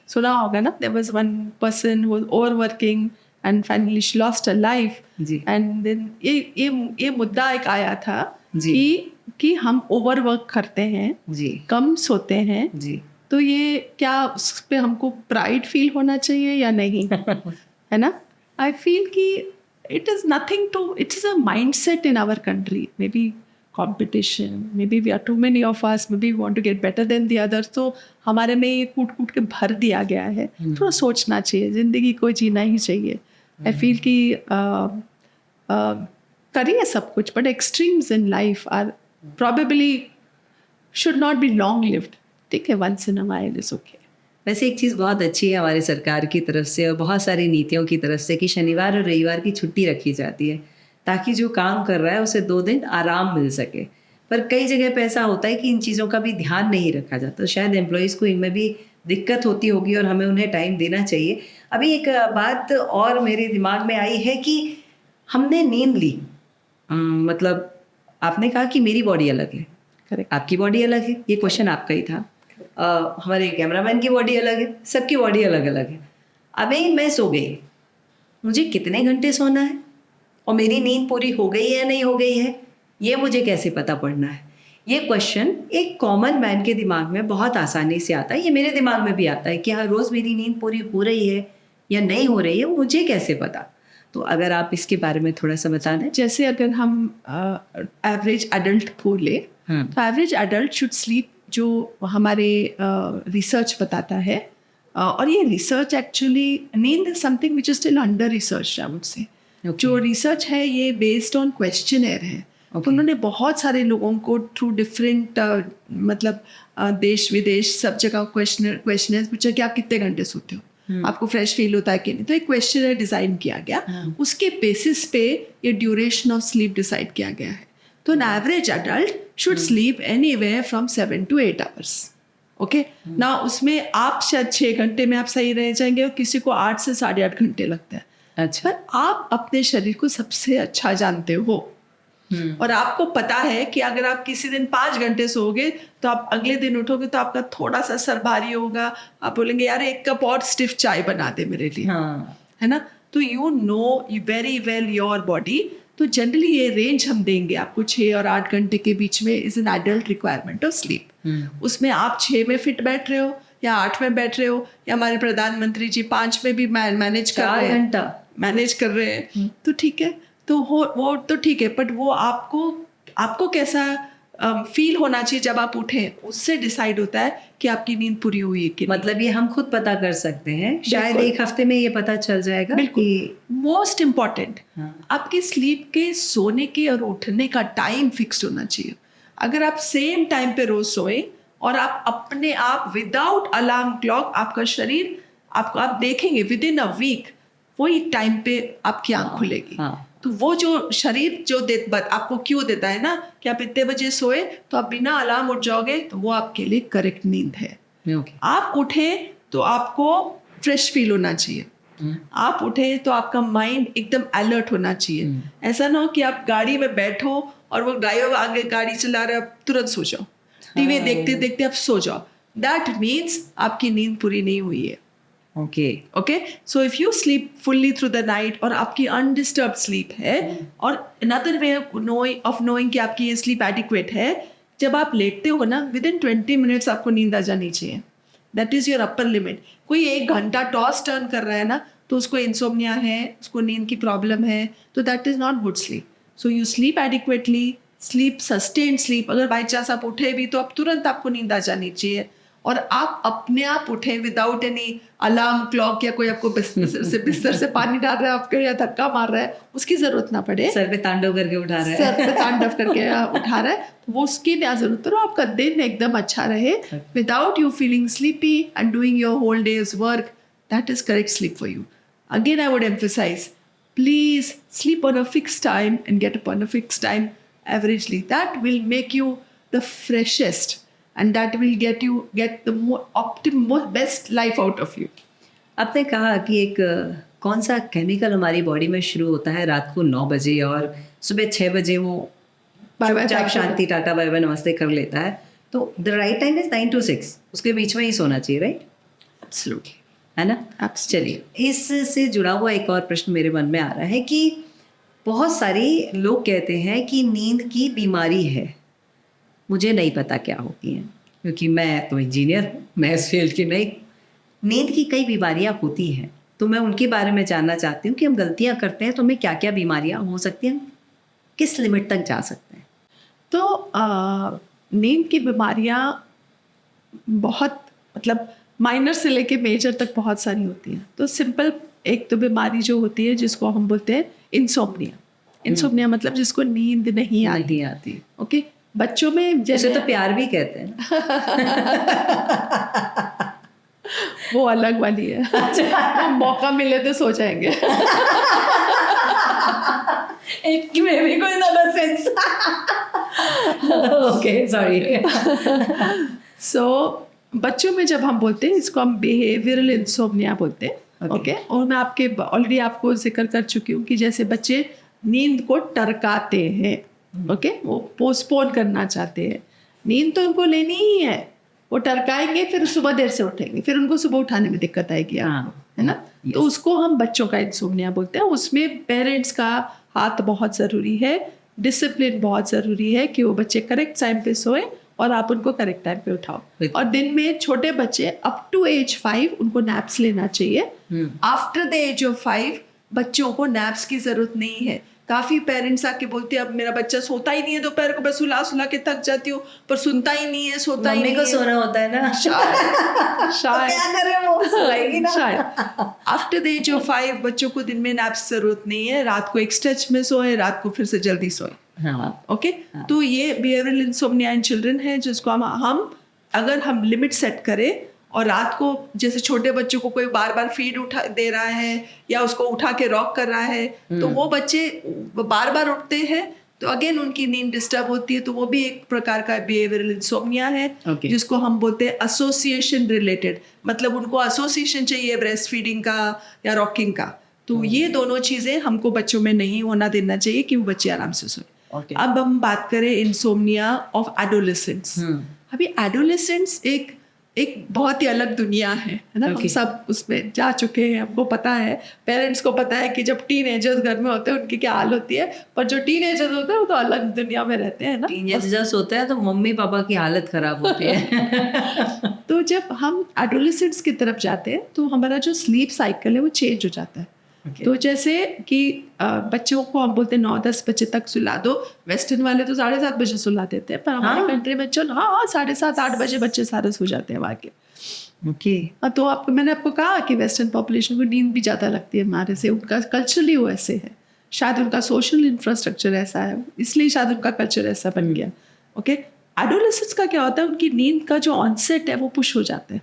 सुना होगा ना, there was one person who was over working and finally she lost her life. जी। एंड देन ये मुद्दा एक आया था जी। कि हम ओवर वर्क करते हैं, जी, कम सोते हैं, जी। तो ये क्या उस पे हमको प्राइड फील होना चाहिए या नहीं? है ना। आई फील कि it is nothing to, it is a mindset in our country, maybe competition, maybe we are too many of us, maybe we want to get better than the others, तो हमारे में ये कूट कूट के भर दिया गया है। थोड़ा सोचना चाहिए, ज़िंदगी को जीना ही चाहिए। आई फील कि करिए सब कुछ, but extremes in life are probably should not be long lived. ठीक है, once in a while is okay. वैसे एक चीज़ बहुत अच्छी है हमारी सरकार की तरफ से और बहुत सारी नीतियों की तरफ से कि शनिवार और रविवार की छुट्टी रखी जाती है, ताकि जो काम कर रहा है उसे 2 दिन आराम मिल सके। पर कई जगह पे ऐसा होता है कि इन चीज़ों का भी ध्यान नहीं रखा जाता, तो शायद एम्प्लॉयज़ को इनमें भी दिक्कत होती होगी और हमें उन्हें टाइम देना चाहिए। अभी एक बात और मेरे दिमाग में आई है कि हमने नींद ली, मतलब आपने कहा कि मेरी बॉडी अलग है, करेक्ट, आपकी बॉडी अलग है, ये क्वेश्चन आपका ही था। हमारे कैमरामैन की बॉडी अलग है, सबकी बॉडी अलग अलग है। अभी मैं सो गई, मुझे कितने घंटे सोना है और मेरी नींद पूरी हो गई है या नहीं हो गई है, ये मुझे कैसे पता पड़ना है? ये क्वेश्चन एक कॉमन मैन के दिमाग में बहुत आसानी से आता है। ये मेरे दिमाग में भी आता है कि हाँ, रोज़ मेरी नींद पूरी हो रही है या नहीं हो रही है, मुझे कैसे पता? तो अगर आप इसके बारे में थोड़ा सा बता दें। जैसे अगर हम एवरेज एडल्ट को ले, तो एवरेज एडल्ट शुड स्लीप, जो हमारे रिसर्च बताता है, और ये रिसर्च एक्चुअली, नींद is something which is still under research, I would से। जो रिसर्च है ये बेस्ड ऑन क्वेश्चनर है। उन्होंने बहुत सारे लोगों को थ्रू डिफरेंट मतलब देश विदेश सब जगह क्वेश्चनर पूछा कि आप कितने घंटे सोते हो, आपको फ्रेश फील होता है कि नहीं, तो एक क्वेश्चनर डिज़ाइन किया गया, उसके बेसिस पे ये ड्यूरेशन ऑफ स्लीप डिसाइड किया गया है। तो an average adult should sleep anywhere from 7 to 8 hours। Okay ना, उसमें आप शायद 6 घंटे में आप सही रह जाएंगे और किसी को 8 से 8.5 घंटे लगता है। अच्छा, पर आप अपने शरीर को सबसे अच्छा जानते हो, और आपको पता है कि अगर आप किसी दिन 5 घंटे सोओगे तो आप अगले दिन उठोगे तो आपका थोड़ा सा सर भारी होगा, आप बोलेंगे यार 1 कप और स्टिफ चाय बना दे मेरे लिए, है ना। तो you know very well your body. तो जनरली ये रेंज हम देंगे आपको 6 और 8 घंटे के बीच में is an adult requirement of sleep. उसमें आप 6 में फिट बैठ रहे हो या 8 में बैठ रहे हो, या हमारे प्रधानमंत्री जी 5 में भी मैनेज कर रहे हैं, तो ठीक है, तो वो तो ठीक है, बट वो आपको कैसा फील होना चाहिए जब आप उठें, उससे डिसाइड होता है कि आपकी नींद पूरी हुई है कि नहीं। मतलब ये हम खुद पता कर सकते हैं, शायद 1 हफ्ते में ये पता चल जाएगा। बिल्कुल। मोस्ट इम्पॉर्टेंट, आपके स्लीप के सोने के और उठने का टाइम फिक्स होना चाहिए। अगर आप सेम टाइम पे रोज सोए और आप अपने आप विदाउट अलार्म क्लॉक, आपका शरीर आप देखेंगे विद इन अ वीक वही टाइम पे आपकी आंख खुलेगी। तो वो जो शरीर जो आपको क्यों देता है ना कि आप इतने बजे सोए तो आप बिना अलार्म उठ जाओगे, तो वो आपके लिए करेक्ट नींद है। आप उठे तो आपको फ्रेश फील होना चाहिए, आप उठे तो आपका माइंड एकदम अलर्ट होना चाहिए। ऐसा ना हो कि आप गाड़ी में बैठो और वो ड्राइवर आगे गाड़ी चला रहे, आप तुरंत सो जाओ, टीवी देखते देखते आप सो जाओ, दैट मीन्स आपकी नींद पूरी नहीं हुई है। Okay, so if you sleep fully through the night और आपकी अनडिस्टर्ब स्लीप है, और अनदर वे ऑफ नोइंग कि आपकी ये स्लीप एडिक्वेट है, जब आप लेटते हो ना विद इन 20 मिनट्स आपको नींद आ जानी चाहिए। That is your upper limit. कोई 1 घंटा टॉस टर्न कर रहा है ना, तो उसको इंसोम्निया है, उसको नींद की प्रॉब्लम है, तो that is not good sleep. So you sleep adequately, sleep sustained sleep. अगर बाई चांस आप उठे भी तो आप तुरंत आपको नींद आ जानी चाहिए, और आप अपने आप उठें विदाउट एनी अलार्म क्लॉक, या कोई आपको बिस्तर से पानी डाल रहा है आपके या धक्का मार रहा है, उसकी जरूरत ना पड़े। सर पे तांडव करके उठा रहा है, सर पे तांडव करके उठा रहा है, तो वो उसकी क्या जरूरत है। आपका दिन एकदम अच्छा रहे without you feeling sleepy and doing your whole day's work, that is correct sleep for you. Again I would emphasise, please sleep on a fix time and get up on a fix time averagely, that will make you the freshest and that will get the more best life out of you. आपने कहा कि एक कौन सा केमिकल हमारी बॉडी में शुरू होता है रात को 9 बजे और सुबह 6 बजे वो चुपचाप शांति टाटा बाय बाय नमस्ते कर लेता है, तो the right time is 9 to 6, उसके बीच में ही सोना चाहिए, राइट? एब्सोल्युटली, है ना। चलिए, इससे जुड़ा हुआ एक और प्रश्न मेरे मन में आ रहा है कि बहुत सारे लोग कहते हैं कि नींद की बीमारी है। मुझे नहीं पता क्या होती हैं, क्योंकि मैं तो इंजीनियर, मैं इस फील्ड की नहीं। नींद की कई बीमारियां होती हैं, तो मैं उनके बारे में जानना चाहती हूँ कि हम गलतियाँ करते हैं तो हमें क्या क्या बीमारियां हो सकती हैं, किस लिमिट तक जा सकते हैं। तो नींद की बीमारियां बहुत, मतलब माइनर से लेके मेजर तक बहुत सारी होती हैं। तो सिंपल एक तो बीमारी जो होती है जिसको हम बोलते हैं इंसोम्निया, मतलब जिसको नींद नहीं आती। ओके, बच्चों में जैसे तो प्यार भी कहते हैं वो अलग वाली है। अच्छा। मौका मिले तो सो जाएंगे। एक में भी कोई ज़्यादा सेंस। Okay, sorry. सो बच्चों में जब हम बोलते हैं इसको हम बिहेवियरल इंसोम्निया बोलते हैं। ओके, और मैं ऑलरेडी आपको जिक्र कर चुकी हूँ कि जैसे बच्चे नींद को टरकाते हैं, ओके, वो पोस्टपोन करना चाहते हैं। नींद तो उनको लेनी ही है, वो टरकाएंगे, फिर सुबह देर से उठेंगे, फिर उनको सुबह उठाने में दिक्कत आएगी, है ना। तो उसको हम बच्चों का इंसोम्निया बोलते हैं। उसमें पेरेंट्स का हाथ बहुत ज़रूरी है, डिसिप्लिन बहुत ज़रूरी है कि वो बच्चे करेक्ट टाइम पे सोए और आप उनको करेक्ट टाइम पे उठाओ। और दिन में छोटे बच्चे अप टू एज 5 उनको नैप्स लेना चाहिए। आफ्टर द एज ऑफ 5 बच्चों को नैप्स की ज़रूरत नहीं है। काफ़ी पेरेंट्स आके बोलते हैं अब मेरा बच्चा सोता ही नहीं है, दोपहर को बस सुला के थक जाती हूँ, पर सुनता ही नहीं है, सोता ही नहीं है। मम्मी को सोना होता है ना, शायद क्या करें, वो सोएगी ना। शायद आफ्टर द एज ऑफ 5 बच्चों को दिन में नैप्स ज़रूरत नहीं है। रात को एक स्ट्रेच में सोए, रात को फिर से जल्दी सोए। ओके, तो ये बिहेवियरल इंसोम्निया इन चिल्ड्रन है जिसको हम अगर हम लिमिट सेट करें, और रात को जैसे छोटे बच्चों को कोई बार बार फीड उठा दे रहा है या उसको उठा के रॉक कर रहा है, तो वो बच्चे बार बार उठते हैं, तो अगेन उनकी नींद डिस्टर्ब होती है। तो वो भी एक प्रकार का बिहेवियरल इंसोम्निया है, जिसको हम बोलते हैं एसोसिएशन रिलेटेड, मतलब उनको एसोसिएशन चाहिए ब्रेस्ट फीडिंग का या रॉकिंग का। तो ये दोनों चीज़ें हमको बच्चों में नहीं होना देना चाहिए कि वो बच्चे आराम से सोए। Okay. अब हम बात करें इंसोम्निया ऑफ एडोलेसेंट्स। अभी एडोलेसेंट्स एक बहुत ही अलग दुनिया है ना। हम Okay. सब उसमें जा चुके हैं, हमको पता है, पेरेंट्स को पता है कि जब टीनेजर्स घर में होते हैं उनकी क्या हाल होती है, पर जो टीनेजर्स होते हैं वो तो अलग दुनिया में रहते हैं ना। टीनेजर्स होते हैं तो मम्मी पापा की हालत खराब होती है। तो जब हम एडोलेसेंट्स की तरफ जाते हैं तो हमारा जो स्लीप साइकिल है वो चेंज हो जाता है। Okay. तो जैसे कि बच्चों को हम बोलते हैं 9-10 बजे तक सुला दो, वेस्टर्न वाले तो 7:30 बजे सुला देते हैं, पर हमारे कंट्री में चलो 7:30-8 बजे बच्चे सारे सो जाते हैं वहाँ के। Okay. तो मैंने आपको कहा कि वेस्टर्न पॉपुलेशन को नींद भी ज़्यादा लगती है हमारे से, उनका कल्चरली वो ऐसे है, शायद उनका सोशल इंफ्रास्ट्रक्चर ऐसा है, इसलिए शायद उनका कल्चर ऐसा बन गया। ओके, एडोलेसेंस का क्या होता है, उनकी नींद का जो ऑनसेट है वो पुश हो जाता है,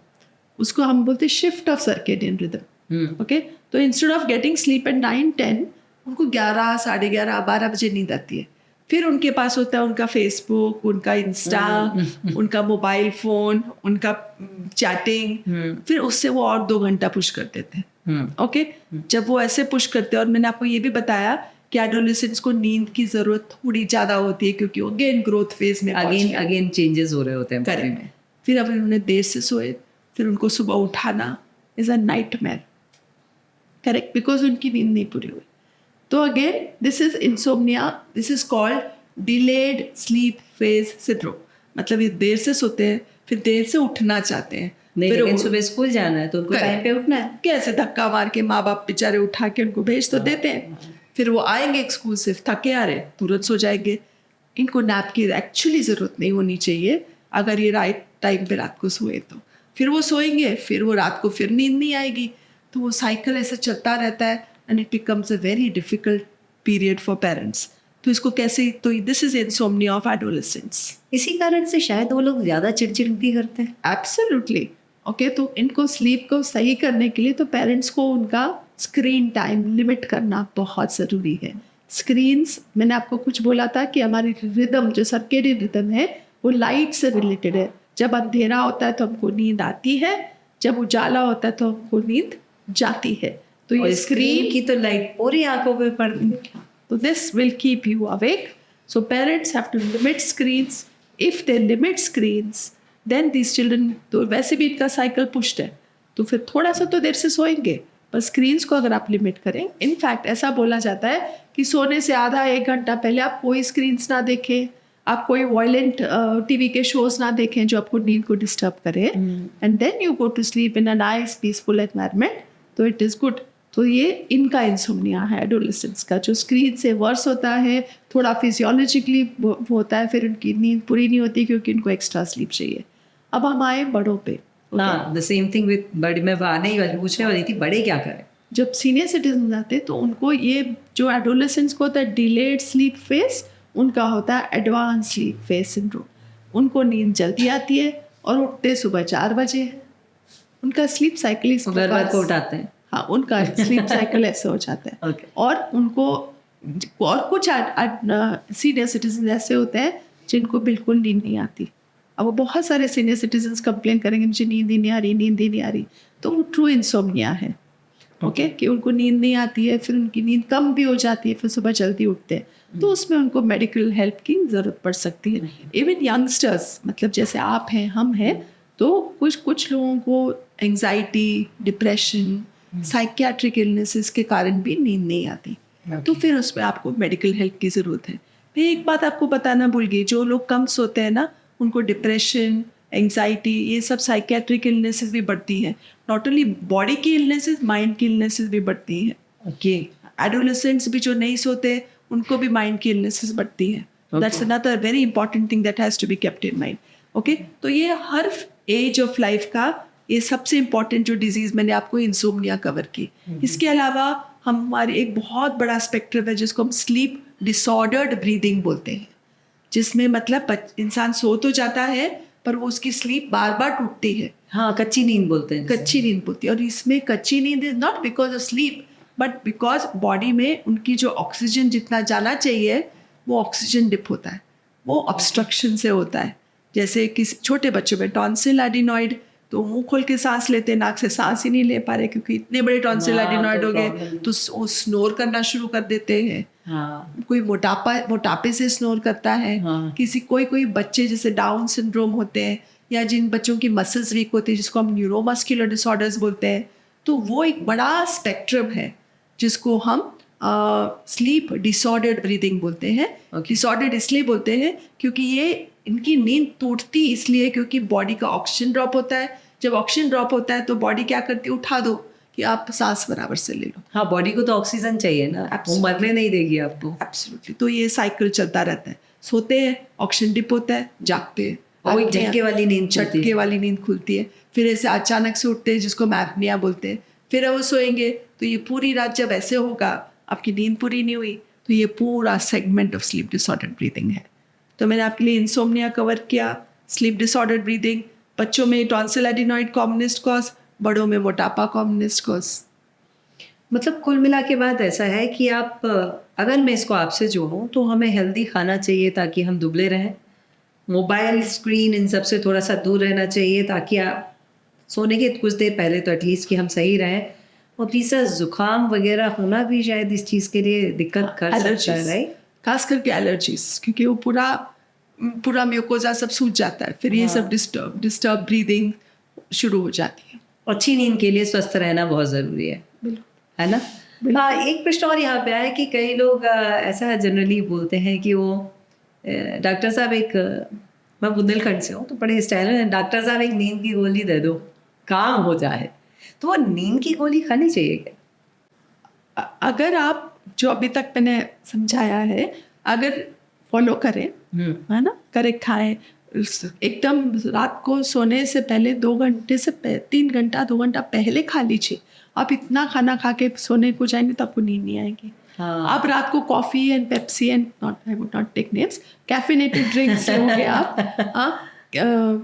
उसको हम बोलते हैं shift of circadian rhythm. Okay, तो instead of getting sleep at 9-10 उनको 11, 11:30, 12 बजे नींद आती है। फिर उनके पास होता है उनका फेसबुक, उनका इंस्टा, उनका मोबाइल फोन, उनका चैटिंग, फिर उससे वो और 2 घंटा पुश कर देते हैं। ओके, जब वो ऐसे पुश करते हैं, और मैंने आपको ये भी बताया कि एडोलेसेंट्स को नींद की जरूरत थोड़ी ज़्यादा होती है क्योंकि वो अगेन ग्रोथ फेज में अगेन चेंजेस हो रहे होते हैं बॉडी में। फिर अब उन्होंने देर से सोए, फिर उनको सुबह उठाना is a nightmare, correct, because उनकी नींद नहीं पूरी हुई। तो again this is insomnia, this is called delayed sleep phase syndrome. मतलब ये देर से सोते हैं, फिर देर से उठना चाहते हैं, फिर लेकिन सुबह स्कूल जाना है तो उनको टाइम पे उठना है। कैसे धक्का मार के माँ बाप बेचारे उठा के उनको भेज तो देते हैं, फिर वो आएंगे स्कूल से थके आ रहे, तुरंत सो जाएंगे। इनको नैप की एक्चुअली ज़रूरत नहीं होनी चाहिए अगर ये राइट टाइम पे रात को सोए तो। फिर वो सोएंगे, फिर वो रात को फिर नींद नहीं आएगी, तो वो साइकिल ऐसा चलता रहता है and it becomes a very difficult period for parents. तो इसको कैसे, तो this is insomnia of adolescents. इसी कारण से शायद वो लोग ज़्यादा चिड़चिड़ भी करते हैं। एब्सोल्युटली। ओके, तो इनको स्लीप को सही करने के लिए तो पेरेंट्स को उनका स्क्रीन टाइम लिमिट करना बहुत ज़रूरी है। स्क्रीन्स, मैंने आपको कुछ बोला था कि हमारी रिदम जो सर्केडियन रिदम है वो लाइट से रिलेटेड है। जब अंधेरा होता है तो हमको नींद आती है, जब उजाला होता है तो हमको नींद जाती है। तो ये स्क्रीन की तो लाइट पूरी आंखों पे पड़ती है, तो this will keep you awake. So parents have to limit screens. If they limit screens then these children, तो वैसे भी इनका साइकिल पुश्ड है तो फिर थोड़ा सा तो देर से सोएंगे, पर स्क्रीन्स को अगर आप लिमिट करें, इनफैक्ट ऐसा बोला जाता है कि सोने से आधा 1 घंटा पहले आप कोई स्क्रीन्स ना देखें, आप कोई वायलेंट टीवी के शोज ना देखें जो आपको नींद को डिस्टर्ब करे, and then you go to sleep in a nice peaceful environment, तो इट इज़ गुड। तो ये इनका इंसोम्निया है एडोलेसेंट्स का, जो स्क्रीन से वर्स होता है, थोड़ा फिजियोलॉजिकली होता है, फिर उनकी नींद पूरी नहीं होती क्योंकि उनको एक्स्ट्रा स्लीप चाहिए। अब हम आए बड़ों पे। हाँ, द सेम थिंग विद बड़े। मैं आने ही पूछने वाली थी, बड़े क्या करें? जब सीनियर सिटीजन आते हैं तो उनको ये जो एडोलेसेंट्स को होता है डिलेड स्लीप फेज, उनका होता है एडवांस स्लीप फेज सिंड्रोम। उनको नींद जल्दी आती है और उठते सुबह 4 बजे हैं। उनका स्लीप साइकिल इस प्रकार को उठाते हैं। हाँ, उनका स्लीप साइकिल ऐसे हो जाता है। Okay. और उनको और कुछ सीनियर सिटीजन ऐसे होते हैं जिनको बिल्कुल नींद नहीं आती। अब वो बहुत सारे सीनियर सिटीजन कंप्लेन करेंगे मुझे नींद ही नहीं आ रही, नींद ही नहीं आ रही, तो वो ट्रू इंसोम्निया है। ओके, कि उनको नींद नहीं आती है, फिर उनकी नींद कम भी हो जाती है, फिर सुबह जल्दी उठते हैं, तो उसमें उनको मेडिकल हेल्प की ज़रूरत पड़ सकती है। इवन यंगस्टर्स, मतलब जैसे आप हैं, हम हैं, तो कुछ लोगों को एंजाइटी, डिप्रेशन, साइकियाट्रिक इलनेसेस के कारण भी नींद नहीं आती, तो फिर उसमें आपको मेडिकल हेल्प की ज़रूरत है। मैं एक बात आपको बताना भूल गई, जो लोग कम सोते हैं ना, उनको डिप्रेशन, एंजाइटी, ये सब साइकियाट्रिक इलनेसेस भी बढ़ती हैं। नॉट ओनली बॉडी की इलनेसेस, माइंड की इलनेसेस भी बढ़ती हैं। ओके, एडोलेसेंट्स भी जो नहीं सोते उनको भी माइंड की इलनेसेस बढ़ती हैं। That's another very important thing that has to be kept in mind. Okay, तो ये हर एज ऑफ लाइफ का ये सबसे इम्पॉर्टेंट जो डिजीज़ मैंने आपको इंसोम्निया कवर की। इसके अलावा हमारे एक बहुत बड़ा स्पेक्ट्रम है जिसको हम स्लीप डिसऑर्डर्ड ब्रीदिंग बोलते हैं, जिसमें मतलब इंसान सो तो जाता है पर वो उसकी स्लीप बार बार टूटती है। हाँ, कच्ची नींद बोलते हैं, कच्ची नींद बोलती है। और इसमें कच्ची नींद is not because of sleep but because body में उनकी जो ऑक्सीजन जितना जाना चाहिए वो ऑक्सीजन डिप होता है, वो ऑब्स्ट्रक्शन से होता है। जैसे किसी छोटे बच्चों में टॉन्सिल एडिनॉइड, तो मुंह खोल के सांस लेते हैं, नाक से सांस ही नहीं ले पा रहे क्योंकि इतने बड़े टॉन्सिल एडिनॉइड हो गए, तो वो स्नोर करना शुरू कर देते हैं। हाँ कोई मोटापे से स्नोर करता है, हाँ। किसी कोई बच्चे जैसे डाउन सिंड्रोम होते हैं या जिन बच्चों की मसल्स वीक होती है जिसको हम न्यूरोमस्कुलर डिसऑर्डर्स बोलते हैं, तो वो एक बड़ा स्पेक्ट्रम है जिसको हम स्लीप डिसऑर्डर्ड ब्रीदिंग बोलते हैं। डिसऑर्डर्ड इसलिए बोलते हैं क्योंकि ये इनकी नींद टूटती इसलिए क्योंकि बॉडी का ऑक्सीजन ड्रॉप होता है। जब ऑक्सीजन ड्रॉप होता है तो बॉडी क्या करती है, उठा दो कि आप सांस बराबर से ले लो। हाँ, बॉडी को तो ऑक्सीजन चाहिए ना, वो मरने नहीं देगी आपको। एब्सोल्युटली। तो ये साइकिल चलता रहता है, सोते हैं ऑक्सीजन डिप होता है, जागते हैं, और एक झटके वाली नींद खुलती है। झटके वाली नींद खुलती है, फिर ऐसे अचानक से उठते हैं जिसको मैप्निया बोलते हैं, फिर वो सोएंगे। तो ये पूरी रात जब ऐसे होगा, आपकी नींद पूरी नहीं हुई, तो ये पूरा segment of sleep disordered breathing है। तो मैंने आपके लिए इंसोम्निया कवर किया, स्लीप डिसऑर्डर्ड ब्रीदिंग, बच्चों में टॉन्सिल एडिनॉइड कॉमनेस्ट कॉज, बड़ों में मोटापा कॉमनेस्ट कॉज। मतलब कुल मिला के बात ऐसा है कि आप, अगर मैं इसको आपसे जोड़ूं तो हमें हेल्दी खाना चाहिए ताकि हम दुबले रहें, मोबाइल स्क्रीन इन सब से थोड़ा सा दूर रहना चाहिए ताकि आप सोने के कुछ देर पहले तो एटलीस्ट कि हम सही रहें। और तीसरा जुकाम वगैरह होना भी शायद इस चीज़ के लिए दिक्कत कर सकता है, राइट? खास करके एलर्जीज, क्योंकि वो पूरा म्यूकोजा सब सूज जाता है, फिर ये सब डिस्टर्ब ब्रीदिंग शुरू हो जाती है। अच्छी नींद के लिए स्वस्थ रहना बहुत ज़रूरी है, है ना? हाँ, एक प्रश्न और यहाँ पे आया कि कई लोग ऐसा जनरली बोलते हैं कि वो डॉक्टर साहब मैं बुंदेलखंड से हूँ तो बड़े स्टाइल में, डॉक्टर साहब एक नींद की गोली दे दो काम हो जाए। तो वो नींद की गोली खानी चाहिए क्या? अगर आप जो अभी तक मैंने समझाया है अगर फॉलो करें, है ना, करेक्ट खाएं, एकदम रात को सोने से पहले 2 घंटे से 3 घंटा 2 घंटा पहले खा लीजिए। आप इतना खाना खा के सोने को जाएंगे तो आपको नींद नहीं आएगी। हाँ। आप रात को coffee and Pepsi and I would not take names, caffeinated drinks पियोगे आप,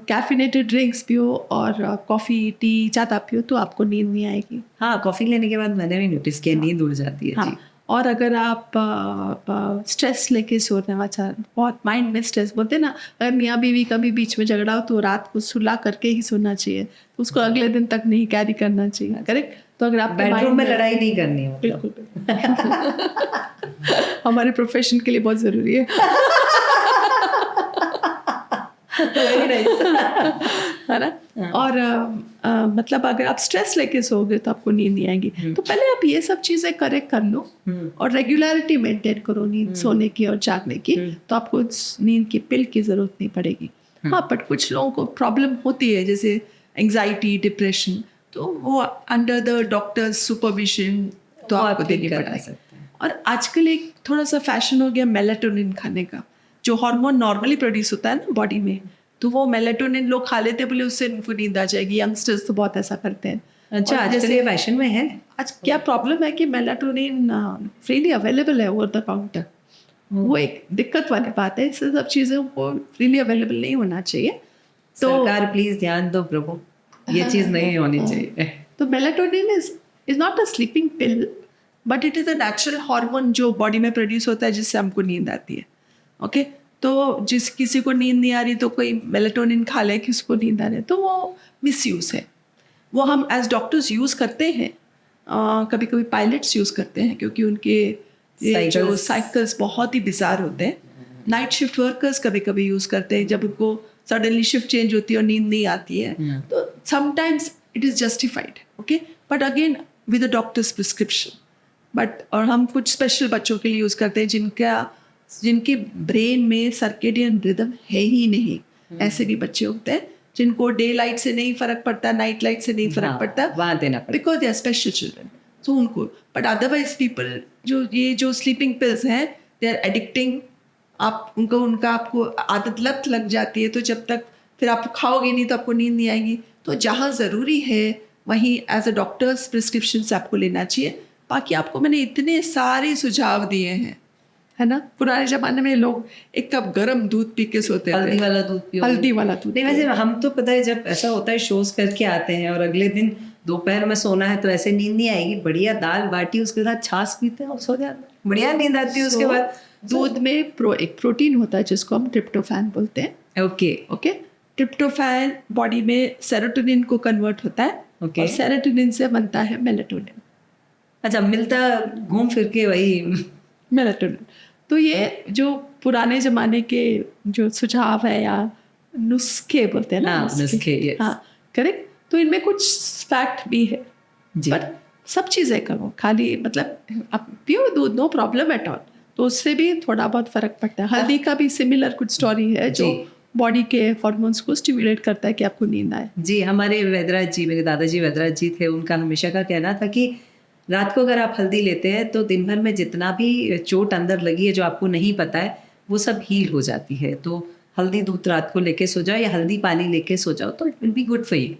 कैफिनेटेड ड्रिंक्स पियो और कॉफ़ी टी ज़्यादा पियो तो आपको नींद नहीं आएगी। हाँ, कॉफ़ी लेने के बाद मैंने भी नोटिस किया नींद उड़ जाती है। हाँ, और अगर आप स्ट्रेस लेके सो रहे हैं, अच्छा बहुत माइंड में स्ट्रेस बोलते हैं ना, अगर मियाँ बीवी कभी बीच में झगड़ा हो तो रात को सुला करके ही सोना चाहिए, तो उसको अगले दिन तक नहीं कैरी करना चाहिए, करेक्ट? तो अगर आप बेडरूम में लड़ाई नहीं करनी है, बिल्कुल हमारे प्रोफेशन के लिए बहुत ज़रूरी है। है ना? और मतलब अगर आप स्ट्रेस लेके सोओगे तो आपको नींद नहीं आएगी। तो पहले आप ये सब चीज़ें करेक्ट कर लो और रेगुलरिटी मेंटेन करो नींद सोने की और जागने की, तो आपको नींद की पिल की ज़रूरत नहीं पड़ेगी। हाँ, बट कुछ लोगों को प्रॉब्लम होती है जैसे एंग्जाइटी, डिप्रेशन, तो वो अंडर द डॉक्टर्स सुपरविजन तो आपको देनी पड़ेगी। और आजकल एक थोड़ा सा फैशन हो गया मेलाटोनिन खाने का, जो हार्मोन नॉर्मली प्रोड्यूस होता है ना बॉडी में, तो वो मेलाटोनिन लोग खा लेते हैं, बोले उससे उनको नींद आ जाएगी। यंगस्टर्स तो बहुत ऐसा करते हैं। अच्छा, आजकल ये फैशन में है। आज क्या प्रॉब्लम है कि मेलाटोनिन फ्रीली अवेलेबल है ओवर द काउंटर, वो एक दिक्कत वाली बात है। इससे सब चीज़ों को फ्रीली अवेलेबल नहीं होना चाहिए। तो सरकार प्लीज ध्यान दो प्रभु, ये चीज़ नहीं होनी चाहिए। तो melatonin is not a sleeping pill, but it is a natural hormone जो बॉडी में प्रोड्यूस होता है जिससे हमको नींद आती है। ओके, तो जिस किसी को नींद नहीं आ रही तो कोई मेलाटोनिन खा ले, किसको नींद आ रही, तो वो मिसयूज़ है। वो हम एज डॉक्टर्स यूज़ करते हैं, कभी कभी पायलट्स यूज़ करते हैं क्योंकि उनके ये जो साइकिल्स बहुत ही बिजार होते हैं। नाइट शिफ्ट वर्कर्स कभी कभी यूज़ करते हैं जब उनको सडनली शिफ्ट चेंज होती है और नींद नहीं आती है, तो sometimes it is justified, okay, but again with a doctor's prescription. But और हम कुछ स्पेशल बच्चों के लिए यूज़ करते हैं जिनके ब्रेन में सर्केडियन रिदम है ही नहीं। ऐसे भी बच्चे होते हैं जिनको डे लाइट से नहीं फ़र्क पड़ता, नाइट लाइट से नहीं फ़र्क पड़ता, वहाँ देना पड़ता, because they are special children, तो उनको। बट अदरवाइज पीपल जो स्लीपिंग पिल्स हैं दे आर एडिक्टिंग। आप उनका आपको आदत लत लग जाती है, तो जब तक फिर आप खाओगे नहीं तो आपको नींद नहीं आएगी। तो जहाँ ज़रूरी है वहीं एज अ डॉक्टर्स प्रिस्क्रिप्शन से आपको लेना चाहिए। बाकी आपको मैंने इतने सारे सुझाव दिए हैं, है ना। पुराने ज़माने में लोग एक कप गर्म दूध पी के सोते थे, हल्दी वाला दूध पियो, हल्दी वाला दूध। नहीं, वैसे हम तो पता है जब ऐसा होता है शोज करके आते हैं और अगले दिन दोपहर में सोना है तो ऐसे नींद नहीं आएगी, बढ़िया दाल बाटी उसके साथ छाछ पीते हैं और सो जाते हैं, बढ़िया नींद आती है। उसके बाद दूध में एक प्रोटीन होता है जिसको हम ट्रिप्टोफैन बोलते हैं। ओके, ट्रिप्टोफैन बॉडी में सेरोटोनिन को कन्वर्ट होता है, और सेरोटोनिन से बनता है मेलाटोनिन। अच्छा, मिलता घूम फिर के वही मेलाटोनिन। तो ये जो पुराने ज़माने के जो सुझाव है या नुस्खे बोलते हैं ना, हाँ, नुस्खे, yes. हाँ, करेक्ट। तो इनमें कुछ फैक्ट भी है, जी। पर सब चीज़ें करो, खाली मतलब आप पियो दूध, नो प्रॉब्लम एट ऑल, तो उससे भी थोड़ा बहुत फ़र्क पड़ता है। हल्दी का भी सिमिलर कुछ स्टोरी है जो जी। बॉडी के हॉर्मोन्स को स्टिमुलेट करता है कि आपको नींद आए। जी, हमारे वैद्यराज जी, मेरे दादाजी वैद्यराज जी थे, उनका हमेशा का कहना था कि रात को अगर आप हल्दी लेते हैं तो दिन भर में जितना भी चोट अंदर लगी है जो आपको नहीं पता है, वो सब हील हो जाती है। तो हल्दी दूध रात को लेके सो जाओ या हल्दी पानी लेके सो जाओ तो it will be good for you.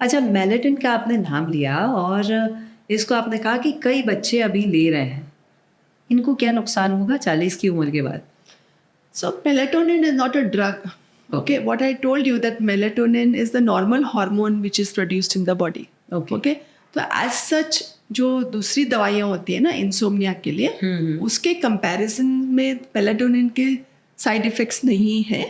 अच्छा, मेलेटोनिन का आपने नाम लिया और इसको आपने कहा कि कई बच्चे अभी ले रहे हैं। इनको क्या नुकसान होगा 40 की उम्र के बाद? So melatonin is not a drug. Okay, what I told you that melatonin is the normal hormone which is produced in the body. Okay. तो as such जो दूसरी दवाइयाँ होती है ना इंसोम्निया के लिए, उसके कंपैरिजन में मेलेटोनिन के साइड इफेक्ट्स नहीं है.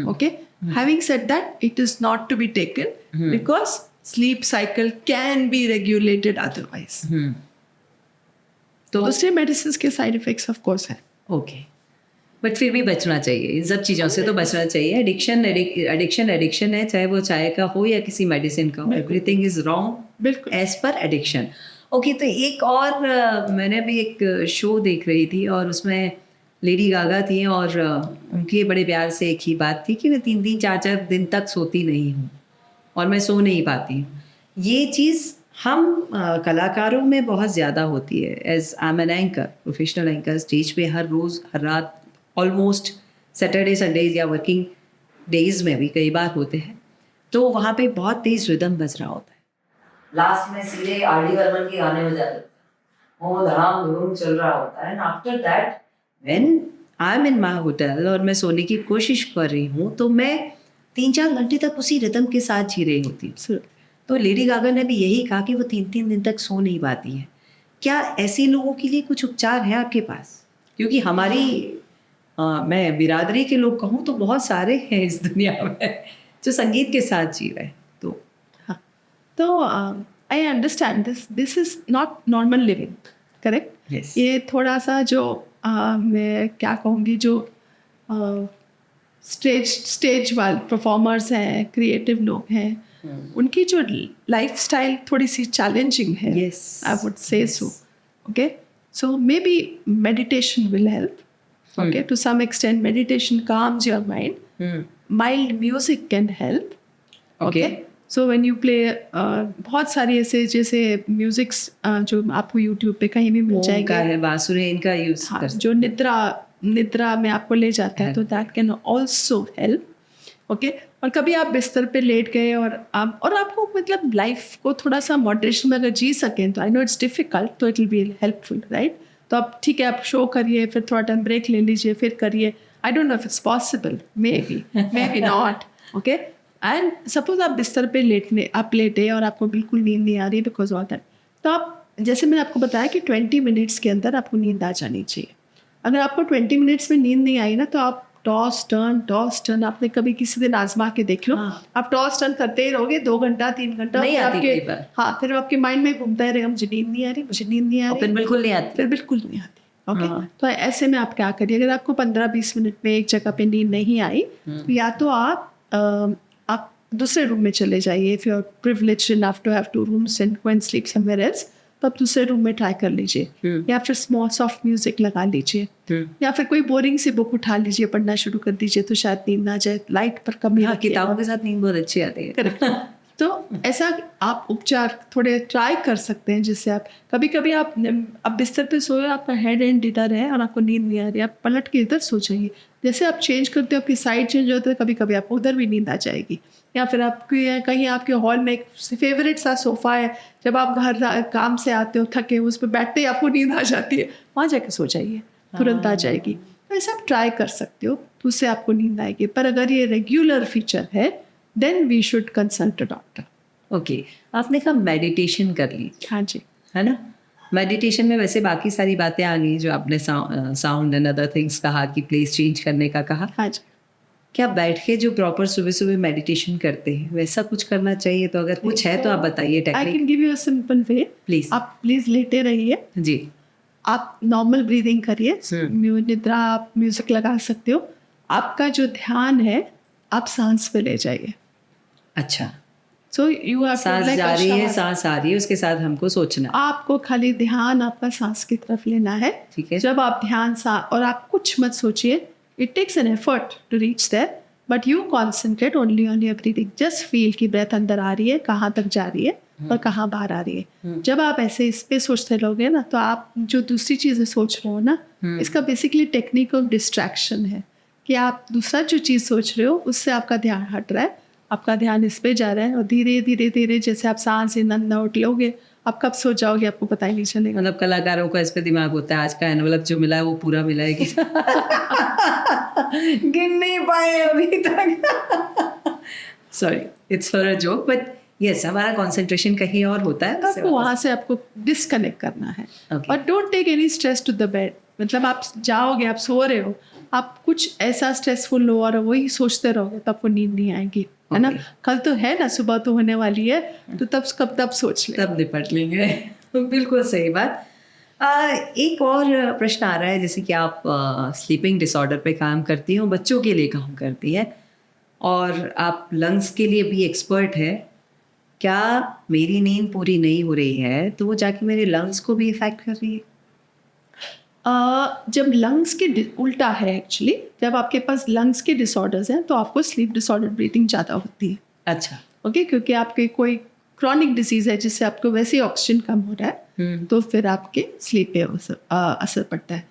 Okay, having said that it is not to be taken because sleep cycle can be regulated otherwise. तो दूसरे मेडिसिन के साइड इफेक्ट्स ऑफ कोर्स है. ओके, बट फिर भी बचना चाहिए इन सब चीज़ों से, तो बचना चाहिए. एडिक्शन है, चाहे वो चाय का हो या किसी मेडिसिन का हो. एवरीथिंग इज रॉन्ग बिल्कुल एज पर एडिक्शन. ओके, तो एक और मैंने भी एक शो देख रही थी और उसमें लेडी गागा थी और उनकी बड़े प्यार से एक ही बात थी कि मैं 3-3 4-4 दिन तक सोती नहीं हूँ और मैं सो नहीं पाती हूँ. ये चीज़ हम कलाकारों में बहुत ज़्यादा होती है. As I am an anchor, professional anchor, stage पे हर रोज़ हर रात ऑलमोस्ट सैटरडे संडेज या वर्किंग डेज में भी कई बार होते हैं, तो वहाँ पे बहुत तेज़ रिदम बज रहा होता है. लास्ट में सीधे आर.डी. बर्मन के गाने बजा देते हैं, वो धड़ाम धूम चल रहा होता है. And after that when I am in my hotel और मैं सोने की कोशिश कर रही हूँ तो मैं 3-4 घंटे तक उसी रिदम के साथ जी रही होती हूँ. तो लेडी गागा ने भी यही कहा कि वो 3-3 दिन तक सो नहीं पाती हैं. क्या ऐसे लोगों के लिए कुछ उपचार है आपके पास? क्योंकि हमारी मैं बिरादरी के लोग कहूँ तो बहुत सारे हैं इस दुनिया में जो संगीत के साथ जी रहे हैं. तो हाँ, तो I understand this is not normal living, correct. Yes. ये थोड़ा सा जो मैं क्या कहूँगी, जो स्टेज वाले परफॉर्मर्स हैं, क्रिएटिव लोग हैं, उनकी जो लाइफस्टाइल थोड़ी सी चैलेंजिंग है. Yes. आई वुड से सो. Okay, so may be meditation will help. Okay, to some extent, meditation calms your mind. Mild music can help. Okay. So when you play, बहुत सारी ऐसे जैसे म्यूजिक्स जो आपको यूट्यूब पे कहीं भी मिल जाएगी. का है बांसुरी, इनका यूज हाँ, कर जो निद्रा में आपको ले जाता है, तो that can also help. Okay, और कभी आप बिस्तर पे लेट गए और आपको मतलब लाइफ को थोड़ा सा मॉडरेशन में अगर जी सकें, तो आई नो इट्स डिफिकल्ट, तो it will be helpful, right. तो आप ठीक है, आप शो करिए, फिर थोड़ा टाइम ब्रेक ले लीजिए, फिर करिए. I don't know if it's possible, may be not. Okay, and suppose आप बिस्तर पे लेटे और आपको बिल्कुल नींद नहीं आ रही बिकॉज ऑफ दैट, तो आप, जैसे मैंने आपको बताया कि 20 मिनट्स के अंदर आपको नींद आ जानी चाहिए. अगर आपको 20 मिनट्स में नींद नहीं आई ना, तो आप टॉस टर्न आपने कभी किसी दिन आजमा के देख लो. हाँ. आप टॉस टर्न करते ही रहोगे 2 घंटा 3 घंटा, नहीं आती आपके, कई बार. हाँ, फिर आपके माइंड में घूमता ही रहेगा, मुझे नींद नहीं आ रही, मुझे नींद नहीं आ रही, फिर बिल्कुल नहीं आती. फिर बिल्कुल नहीं आती. ओके, हाँ. तो ऐसे में आप क्या करिए, अगर आपको 15-20 मिनट में एक जगह पे नींद नहीं आई, तो या तो आप दूसरे रूम में चले जाइए. If you are privileged enough to have 2 rooms and go and sleep somewhere else, तो आप दूसरे रूम में ट्राई कर लीजिए. या फिर स्मॉल सॉफ्ट म्यूजिक लगा लीजिए, या फिर कोई बोरिंग सी बुक उठा लीजिए, पढ़ना शुरू कर दीजिए, तो शायद नींद ना जाए. लाइट पर कमी. हाँ, किताबों के साथ नींद बहुत अच्छी आती है. तो ऐसा आप उपचार थोड़े ट्राई कर सकते हैं, जिससे आप कभी आप बिस्तर पे सोए, आपका हेड एंड इधर है और आपको नींद नहीं आ रही, आप पलट के इधर सो जाइए. जैसे आप चेंज करते हो, आपकी साइड चेंज होता है, कभी आपको उधर भी नींद आ जाएगी. या फिर आपके कहीं आपके हॉल में एक फेवरेट सा सोफ़ा है, जब आप घर काम से आते हो थके, उस पर बैठते ही आपको नींद आ जाती है, वहाँ जाके सो जाइए, तुरंत आ जाएगी. तो ऐसा आप ट्राई कर सकते हो, तो उससे आपको नींद आएगी. पर अगर ये रेगुलर फीचर है, then we should consult a doctor. Okay, आपने कहा मेडिटेशन कर ली. हाँ जी, है ना. मेडिटेशन में वैसे बाकी सारी बातें आ गई जो आपने साउंड एंड अदर थिंग्स कहा कि प्लेस चेंज करने का कहा. हाँ जी. क्या बैठ के जो प्रॉपर सुबह मेडिटेशन करते हैं वैसा कुछ करना चाहिए? तो अगर कुछ है तो आप बताइए I technique can give you a simple way. Please. आप प्लीज लेटे रहिए जी. आप नॉर्मल ब्रीदिंग करिए, निद्रा आप म्यूजिक लगा सकते हो, आपका जो ध्यान है आप सांस पे ले जाइए। अच्छा, सो यू हैव सांस जा रही है, सांस आ रही है, उसके साथ हमको सोचना है। आपको खाली ध्यान आपका सांस की तरफ लेना है। ठीक है। जब आप ध्यान और आप कुछ मत सोचिए, it takes an effort to reach there, but you concentrate only on your breathing. Just feel कि ब्रेथ अंदर आ रही है, कहाँ तक जा रही है और कहाँ बाहर आ रही है। जब आप ऐसे इस पे सोचते रहोगे ना, तो आप जो दूसरी चीज़ें सोच रहे हो ना, इसका बेसिकली टेक्निक ऑफ डिस्ट्रैक्शन है कि आप दूसरा जो चीज़ सोच रहे हो उससे आपका ध्यान हट रहा है, आपका ध्यान इस पे जा रहा है, और धीरे धीरे धीरे जैसे आप सांस इन अंदर उठ लोगे, आप कब सो जाओगे आपको पता ही नहीं चलेगा। मतलब कलाकारों का इस पे दिमाग होता है, आज का एनवलप जो मिला है वो पूरा मिला है कि गिन नहीं पाए अभी तक। Sorry, it's for a joke, but yes, हमारा कंसंट्रेशन कहीं और होता है, आपको वहाँ से आपको डिस्कनेक्ट करना है। और don't take any stress to the bed. मतलब आप जाओगे, आप सो रहे हो, आप कुछ ऐसा स्ट्रेसफुल हो और वही सोचते रहोगे तो आपको नींद नहीं आएगी, है ना। कल तो है ना, सुबह तो होने वाली है, तो तब सोच ले, तब निपट लेंगे। बिल्कुल सही बात। एक और प्रश्न आ रहा है, जैसे कि आप स्लीपिंग डिसऑर्डर पे काम करती हो, बच्चों के लिए काम करती है और आप लंग्स के लिए भी एक्सपर्ट है। क्या मेरी नींद पूरी नहीं हो रही है तो वो जाके मेरे लंग्स को भी इफेक्ट कर रही है? जब लंग्स के उल्टा है एक्चुअली, जब आपके पास लंग्स के डिसऑर्डर्स हैं तो आपको स्लीप डिसऑर्डर ब्रीथिंग ज़्यादा होती है। अच्छा, ओके, क्योंकि आपके कोई क्रॉनिक डिजीज़ है जिससे आपको वैसे ही ऑक्सीजन कम हो रहा है, तो फिर आपके स्लीप पे असर पड़ता है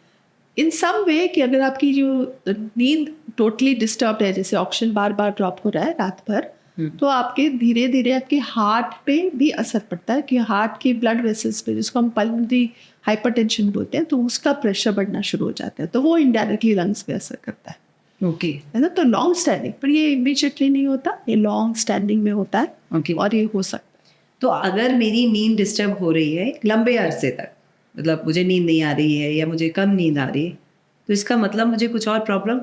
इन सम वे कि अगर आपकी जो नींद टोटली डिस्टर्ब है, जैसे ऑक्सीजन बार बार ड्रॉप हो रहा है रात भर, तो आपके धीरे धीरे आपके हार्ट पे भी असर पड़ता है कि हार्ट की ब्लड वेसल्स पे, जिसको हम पल्मोनरी हाइपरटेंशन बोलते हैं, तो उसका प्रेशर बढ़ना शुरू हो जाता है, तो वो इनडायरेक्टली लंग्स पे असर करता है। ओके, है ना। तो लॉन्ग स्टैंडिंग, पर ये इमीडिएटली नहीं होता, ये लॉन्ग स्टैंडिंग में होता है। ओके। और ये हो सकता है। तो अगर मेरी नींद डिस्टर्ब हो रही है लंबे अरसे तक, मतलब मुझे नींद नहीं आ रही है या मुझे कम नींद आ रही है, तो इसका मतलब मुझे कुछ और problem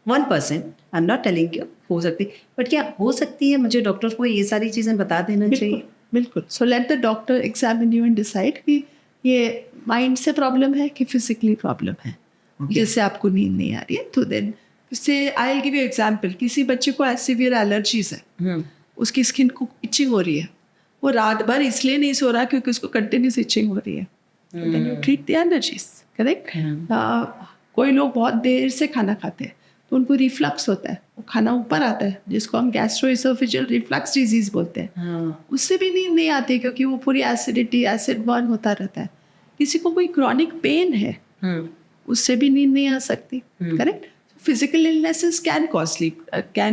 1%, I am not telling you, हो सकती, बट क्या हो सकती है? मुझे डॉक्टर को ये सारी चीज़ें बता देना चाहिए। बिल्कुल। So let the doctor examine you and decide कि ये माइंड से प्रॉब्लम है कि फिजिकली प्रॉब्लम है, जिससे आपको नींद नहीं आ रही है। तो देन से I will give you example. किसी बच्चे को सिवियर एलर्जीज है, उसकी स्किन को इचिंग हो रही है, वो रात भर इसलिए नहीं सो रहा क्योंकि उसको कंटिन्यूस इचिंग हो रही है। Then you treat the allergies, correct. कोई लोग बहुत देर से खाना खाते हैं तो उनको रिफ्लक्स होता है, वो खाना ऊपर आता है, जिसको हम गैस्ट्रोएसोफेजियल रिफ्लक्स डिजीज बोलते हैं। उससे भी नींद नहीं आती क्योंकि वो पूरी एसिडिटी, एसिड बर्न होता रहता है। किसी को कोई क्रॉनिक पेन है, उससे भी नींद नहीं आ सकती, correct. Physical illnesses can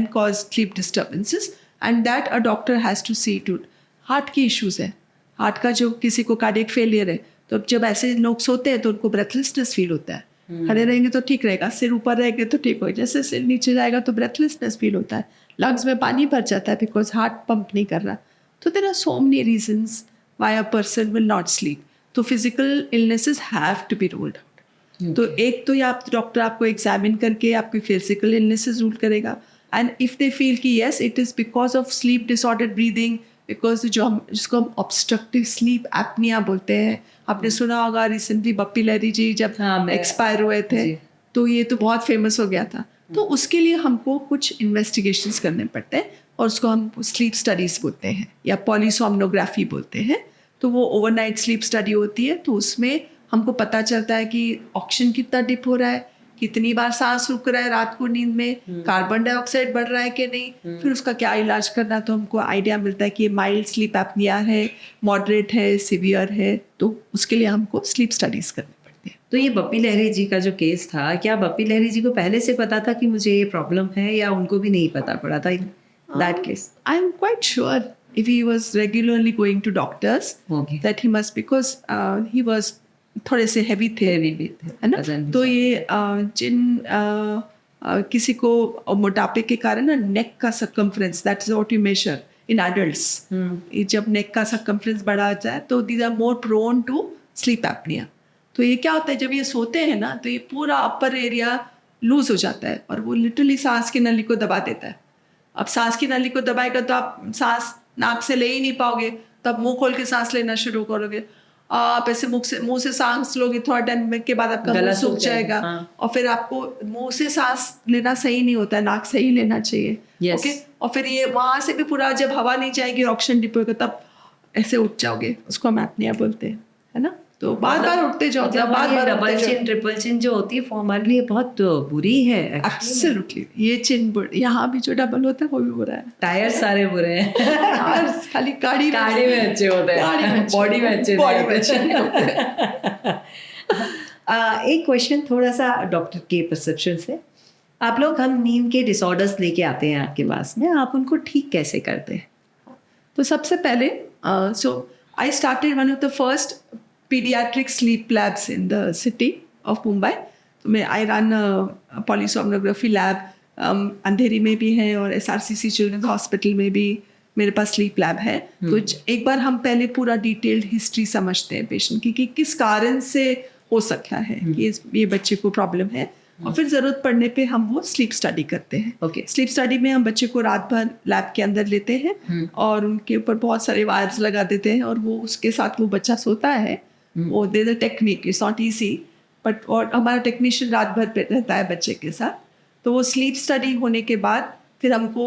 cause sleep disturbances, and that a doctor has to see to. Heart की इश्यूज है, हार्ट का जो किसी को कार्डियक फेलियर है, तो जब ऐसे लोग सोते हैं तो उनको ब्रेथलेसनेस फील होता है। खड़े रहेंगे तो ठीक रहेगा, सिर ऊपर रहेंगे तो ठीक हो, जैसे सिर नीचे जाएगा तो ब्रेथलेसनेस फील होता है, लंग्स में पानी भर जाता है बिकॉज हार्ट पंप नहीं कर रहा। तो there are so many reasons why a person will not sleep. तो physical illnesses have to be ruled out. तो एक तो आप डॉक्टर आपको एग्जामिन करके आपकी फिजिकल इलनेसेस रूल करेगा, एंड इफ दे फील कि yes it is because of sleep disorder breathing, because जिसको हम ऑब्स्ट्रक्टिव स्लीप एपनिया बोलते हैं। आपने सुना होगा रिसेंटली बप्पी लहरी जी जब एक्सपायर हुए थे, तो ये तो बहुत फेमस हो गया था। तो उसके लिए हमको कुछ इन्वेस्टिगेशंस करने पड़ते हैं और उसको हम स्लीप स्टडीज़ बोलते हैं या पॉलीसोम्नोग्राफी बोलते हैं। तो वो ओवरनाइट स्लीप स्टडी होती है, तो उसमें हमको पता चलता है कि ऑक्सीजन कितना डिप हो रहा है, कितनी बार सांस रुक रहा है रात को नींद में, कार्बन डाइऑक्साइड बढ़ रहा है कि नहीं, फिर उसका क्या इलाज करना। तो हमको आइडिया मिलता है कि ये माइल्ड स्लीप एपनिया है, मॉडरेट है, सिवियर है, तो उसके लिए हमको स्लीप स्टडीज़ करनी पड़ती है। तो ये बप्पी लहरी जी का जो केस था, क्या बप्पी लहरी जी को पहले से पता था कि मुझे ये प्रॉब्लम है या उनको भी नहीं पता पड़ा था that case? I am quite sure if he was regularly going to doctors, that he must, because he was थोड़े से हेवी थे, है ना। तो ये किसी को मोटापे के कारण ना नेक का circumference, that is what you measure in adults, जब नेक का सर्कमफ्रेंस बढ़ा जाए तो these are more prone to sleep apnoea. तो ये क्या होता है, जब ये सोते हैं ना तो ये पूरा अपर एरिया लूज हो जाता है और वो लिटरली सांस की नली को दबा देता है। अब सांस की नली को दबाएगा तो आप सांस नाक से ले ही नहीं पाओगे, तब मुंह खोल के सांस लेना शुरू करोगे आप ऐसे मुंह से सांस लोगे थोड़ा टाइम के बाद आपका गला मुंह सूख सूख जाएगा, जाएगा हाँ। और फिर आपको मुंह से सांस लेना सही नहीं होता है, नाक से ही लेना चाहिए। Yes. ओके, और फिर ये वहां से भी पूरा जब हवा नहीं जाएगी ऑक्सीजन डिपो होगा तब ऐसे उठ जाओगे, उसको हम एपनिया बोलते हैं, है ना। तो बार बार उठते जाओ, मतलब बार बार डबल चिन ट्रिपल चिन जो होती है वो हमारे लिए बहुत बुरी है। एब्सोल्युटली, ये चिन यहाँ भी जो डबल होता है वो भी बुरा है। टायर सारे बुरे हैं यार खाली गाड़ी में अच्छे होते हैं, बॉडी में अच्छे बॉडी में अच्छे नहीं होते। एक क्वेश्चन थोड़ा सा डॉक्टर के परसेप्शन से, आप लोग हम नींद के डिसऑर्डर्स लेके आते हैं आपके पास में, आप उनको ठीक कैसे करते हैं? तो सबसे पहले so I started one of the first pediatric sleep labs in the city of Mumbai. तो मैं आई रन पॉलीसोमनोग्राफी लैब अंधेरी में भी है और SRCC चिल्ड्रंस हॉस्पिटल में भी मेरे पास स्लीप लैब है। तो एक बार हम पहले पूरा डिटेल्ड हिस्ट्री समझते हैं पेशेंट की कि किस कारण से हो सकता है कि ये बच्चे को प्रॉब्लम है, और फिर ज़रूरत पड़ने पे हम वो स्लीप स्टडी करते हैं। ओके, स्लीप स्टडी में हम बच्चे को रात भर लैब के अंदर लेते हैं और उनके ऊपर बहुत सारे वायर्स लगा देते हैं और वो उसके साथ वो बच्चा सोता है। वो they the technique, it's not easy but, और हमारा टेक्नीशियन रात भर पे रहता है बच्चे के साथ। तो वो स्लीप स्टडी होने के बाद फिर हमको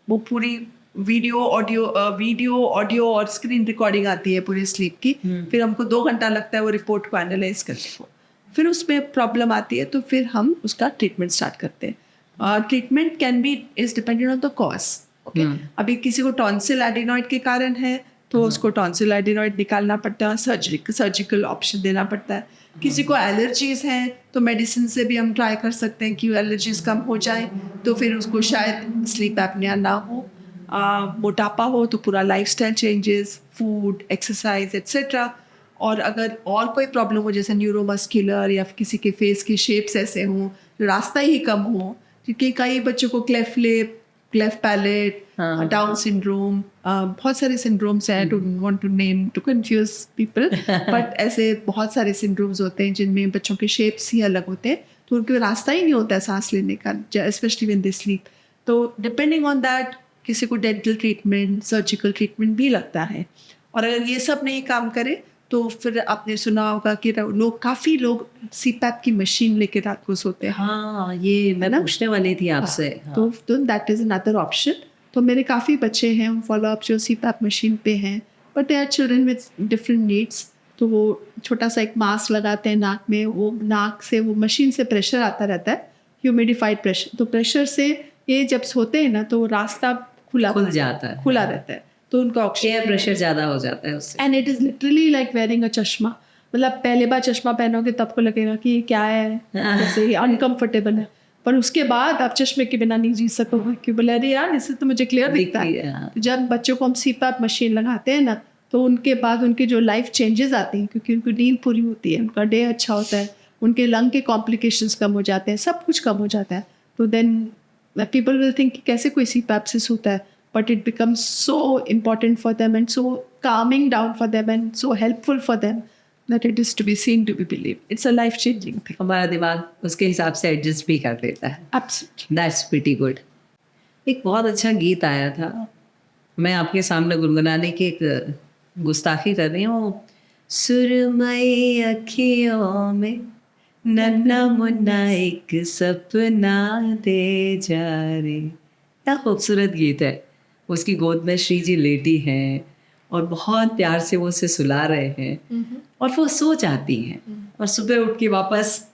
वो पूरी वीडियो ऑडियो और स्क्रीन रिकॉर्डिंग आती है पूरी स्लीप की। फिर हमको 2 घंटा लगता है वो रिपोर्ट को एनालाइज करने को। फिर उसमें प्रॉब्लम आती है तो फिर हम उसका ट्रीटमेंट स्टार्ट करते हैं। Treatment can be is dependent on the cause. Okay, अभी किसी को टॉन्सिल एडिनॉइड के कारण है तो उसको टॉन्सिल एडिनॉइड निकालना पड़ता है, सर्जिकल ऑप्शन देना पड़ता है। किसी को एलर्जीज हैं तो मेडिसिन से भी हम ट्राई कर सकते हैं कि एलर्जीज कम हो जाए, तो फिर उसको शायद स्लीप एपनिया ना हो। मोटापा हो तो पूरा lifestyle changes, food, exercise etcetera. और अगर और कोई प्रॉब्लम हो जैसे न्यूरोमस्कुलर या किसी के फेस की शेप्स ऐसे हों, रास्ता ही कम हो, क्योंकि कई बच्चों को cleft lip, cleft palate, Down syndrome, बहुत सारे सिंड्रोम्स हैं, don't want to name to confuse people, but ऐसे बहुत सारे सिंड्रोम्स होते हैं जिनमें बच्चों के शेप्स ही अलग होते हैं, तो उनके रास्ता ही नहीं होता है सांस लेने का, स्पेशली व्हेन दे स्लीप। तो डिपेंडिंग ऑन दैट किसी को डेंटल ट्रीटमेंट, सर्जिकल ट्रीटमेंट भी लगता है। और अगर ये सब नहीं काम करे तो फिर आपने सुना होगा कि काफ़ी लोग CPAP की मशीन लेके रात को सोते हैं। हाँ, ये मैं पूछने वाली थी आपसे। हाँ, तो दैट इज़ अनदर ऑप्शन। तो मेरे काफ़ी बच्चे हैं फॉलोअप जो CPAP मशीन पे हैं, but they are children with different needs. तो वो छोटा सा एक मास्क लगाते हैं नाक में, वो नाक से वो मशीन से प्रेशर आता रहता है, ह्यूमिडिफाइड प्रेशर। तो प्रेशर से ये जब सोते हैं ना तो रास्ता खुल जाता है, खुला रहता है, तो उनका ऑक्सीजन प्रेशर ज़्यादा हो जाता है उससे। And it is literally like wearing a चश्मा। मतलब पहले बार चश्मा पहनोगे तब को लगेगा कि ये क्या है, जैसे ये अनकम्फर्टेबल है, पर उसके बाद आप चश्मे के बिना नहीं जी सकोगे कि बोले अरे यार इससे तो मुझे क्लियर दिखता है। तो जब बच्चों को हम CPAP मशीन लगाते हैं ना तो उनके बाद उनकी जो लाइफ चेंजेस आती हैं, क्योंकि उनकी नींद पूरी होती है, उनका डे अच्छा होता है, उनके लंग के कॉम्प्लिकेशंस कम हो जाते हैं, सब कुछ कम हो जाता है। तो देन पीपल विल थिंक कि कैसे कोई CPAP से सोता है, but it becomes so important for them and so calming down for them and so helpful for them that it is to be seen, to be believed. It's a life changing thing. हमारा दिमाग उसके हिसाब से एडजस्ट भी कर देता है। Absolutely. That's pretty good. एक बहुत अच्छा गीत आया था, मैं आपके सामने गुनगुनाने की एक गुस्ताखी कर रही हूँ। सुरमई अखियों में नन्ना मुन्ना एक सपना दे जा रे। क्या खूबसूरत गीत है। उसकी गोद में श्री जी लेटी हैं और बहुत प्यार से वो उसे सुला रहे हैं और वो सो जाती हैं और सुबह उठ के वापस,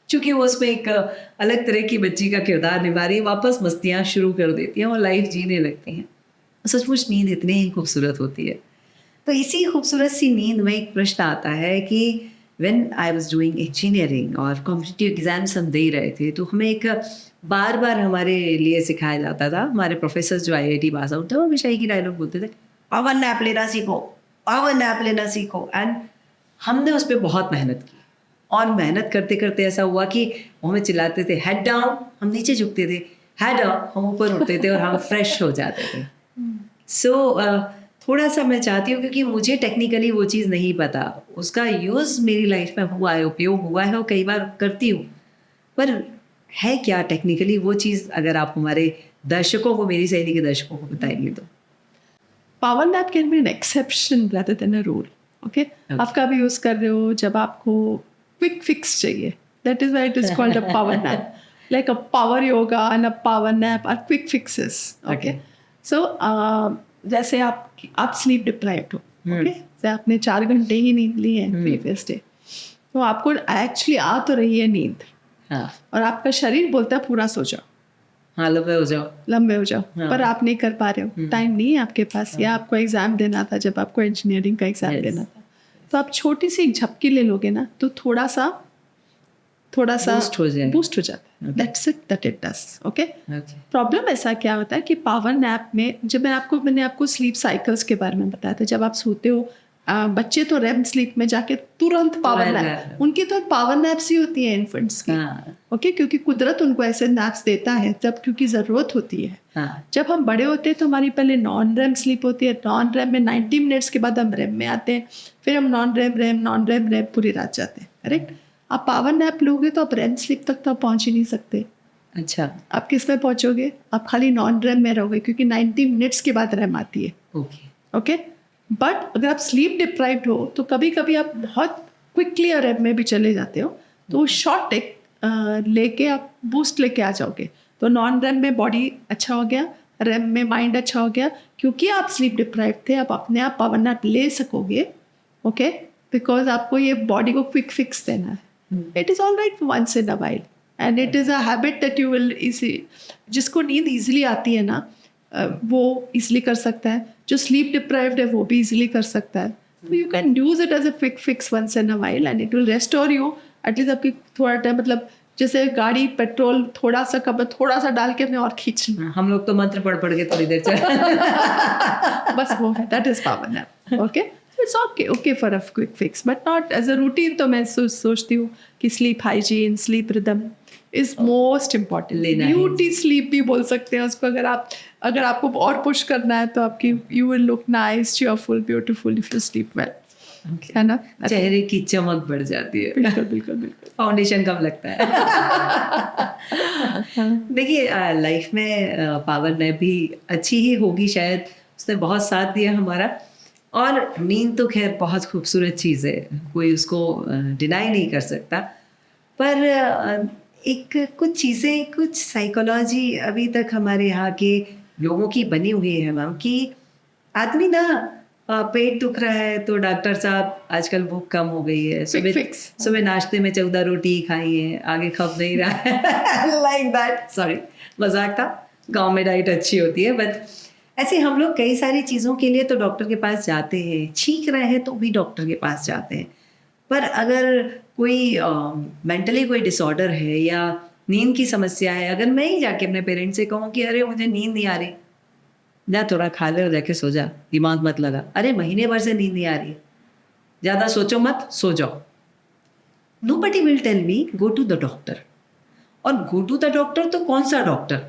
चूँकि वो उसमें एक अलग तरह की बच्ची का किरदार निभा रही है, वापस मस्तियाँ शुरू कर देती हैं और लाइफ जीने लगती हैं। सचमुच नींद इतनी ही खूबसूरत होती है। तो इसी खूबसूरत सी नींद में एक प्रश्न आता है कि when I was doing engineering और कॉम्पिटिटिव एग्जाम्स हम दे रहे थे, तो हमें एक बार बार हमारे लिए सिखाया जाता था, हमारे प्रोफेसर जो IIT पास आउट थे वो हमेशा एक ही डायलॉग बोलते थे, पावर नैप लेना सीखो, पावर नैप लेना सीखो। एंड हमने उस पर बहुत मेहनत की और मेहनत करते करते ऐसा हुआ कि वो हमें चिल्लाते थे हेड डाउन, हम नीचे झुकते थे, हेड अप, हम ऊपर उठते थे और हम फ्रेश हो जाते थे। सो थोड़ा सा मैं चाहती हूँ, क्योंकि मुझे टेक्निकली वो चीज़ नहीं पता, उसका यूज़ मेरी लाइफ में हुआ है, उपयोग हुआ है और कई बार करती हूँ, पर है क्या टेक्निकली वो चीज़, अगर आप हमारे दर्शकों को, मेरी सहेली के दर्शकों को बताएंगे तो। Power nap can be an exception rather than a rule. Okay आप कब यूज़ कर रहे हो? जब आपको क्विक फिक्स चाहिए, that is why it is called a power nap. Like a power yoga and a power nap are quick fixes. Okay. So जैसे आप sleep deprived हो, okay? जैसे आपने 4 घंटे ही नींद ली है previous day, तो आपको actually आ तो रही है नींद, और आपका शरीर बोलता है पूरा सो जाओ, हाँ लंबे हो जाओ, पर आप नहीं कर पा रहे हो, टाइम नहीं है आपके पास, या आपको एग्जाम देना था, जब आपको इंजीनियरिंग का एग्जाम देना था, तो आप छोटी सी एक झपकी ले लोगे ना, तो थोड़ा सा बूस्ट हो जाता है. That's it does. Okay. Problem ऐसा क्या होता है कि पावर नैप में, जब मैंने आपको स्लीप साइकिल्स के बारे में बताया था, जब आप सोते हो, बच्चे तो रेम स्लीप में जाके तुरंत पावर नैप, उनकी तो पावर नैप्स ही होती है इन्फेंट्स की. ओके. क्योंकि कुदरत उनको ऐसे नैप्स देता है तब, क्योंकि ज़रूरत होती है. जब हम बड़े होते हैं तो हमारी पहले नॉन रेम स्लीप होती है. नॉन रेम में 90 मिनट्स के बाद हम रेम में आते हैं, फिर हम नॉन रेम पूरी रात जाते हैं. करेक्ट. आप पावर नैप लोगे तो आप रेम स्लीप तक तो आप पहुंच ही नहीं सकते. अच्छा. आप किस में पहुंचोगे? आप खाली नॉन रेम में रहोगे, क्योंकि 90 मिनट्स के बाद रेम आती है. ओके. बट अगर आप स्लीप डिप्राइव्ड हो तो कभी कभी आप बहुत क्विकली रेम में भी चले जाते हो, तो शॉर्ट टेक लेके आप बूस्ट लेके आ जाओगे. तो नॉन रेम में बॉडी अच्छा हो गया, रेम में माइंड अच्छा हो गया, क्योंकि आप स्लीप डिप्राइव्ड थे. आप अपने आप पावर नैप ले सकोगे. ओके. बिकॉज आपको ये बॉडी को क्विक फिक्स देना है. It is all right once in a while, and it is a habit that you will easy. जिसको नींद easily आती है ना, वो easily कर सकता है. जो sleep deprived है वो भी easily कर सकता है. So you can use it as a quick fix once in a while, and it will restore you. At least आपकी थोड़ा टाइम, मतलब जैसे गाड़ी पेट्रोल थोड़ा सा डाल के अपने और खींच लो. हम लोग तो मंत्र पढ़ के थोड़ी देर चल बस वो है. That is power nap. Okay. It's okay for a quick fix, but not as a routine. तो मैं सोचती हूँ कि sleep hygiene, sleep rhythm is most important. Beauty sleep भी बोल सकते हैं उसको. अगर आपको और पुश करना है तो आपकी you will look nice, cheerful, beautiful if you sleep well. है ना? चेहरे की चमक बढ़ जाती है. बिल्कुल. फाउंडेशन कम लगता है. देखिए, लाइफ में पावर नैप भी अच्छी ही होगी शायद, उसने बहुत साथ दिया हमारा. और नींद तो खैर बहुत खूबसूरत चीज़ है, कोई उसको डिनाई नहीं कर सकता. पर कुछ चीज़ें, कुछ साइकोलॉजी अभी तक हमारे यहाँ के लोगों की बनी हुई है मैम, कि आदमी ना पेट दुख रहा है तो डॉक्टर साहब आजकल भूख कम हो गई है, सुबह नाश्ते में 14 रोटी खाई है, आगे खप नहीं रहा है. Like that. सॉरी, मजाक था. गांव में डाइट अच्छी होती है, बट ऐसे हम लोग कई सारी चीज़ों के लिए तो डॉक्टर के पास जाते हैं. छींक रहे हैं तो भी डॉक्टर के पास जाते हैं. पर अगर कोई मेंटली कोई डिसऑर्डर है या नींद की समस्या है, अगर मैं ही जाके अपने पेरेंट्स से कहूँ कि अरे मुझे नींद नहीं आ रही, जा थोड़ा खा ले और जाके सो जा, दिमाग मत लगा. अरे महीने भर से नींद नहीं आ रही है, ज़्यादा सोचो मत, सो जाओ. Nobody will tell me go to the doctor. और गो टू द डॉक्टर तो कौन सा डॉक्टर,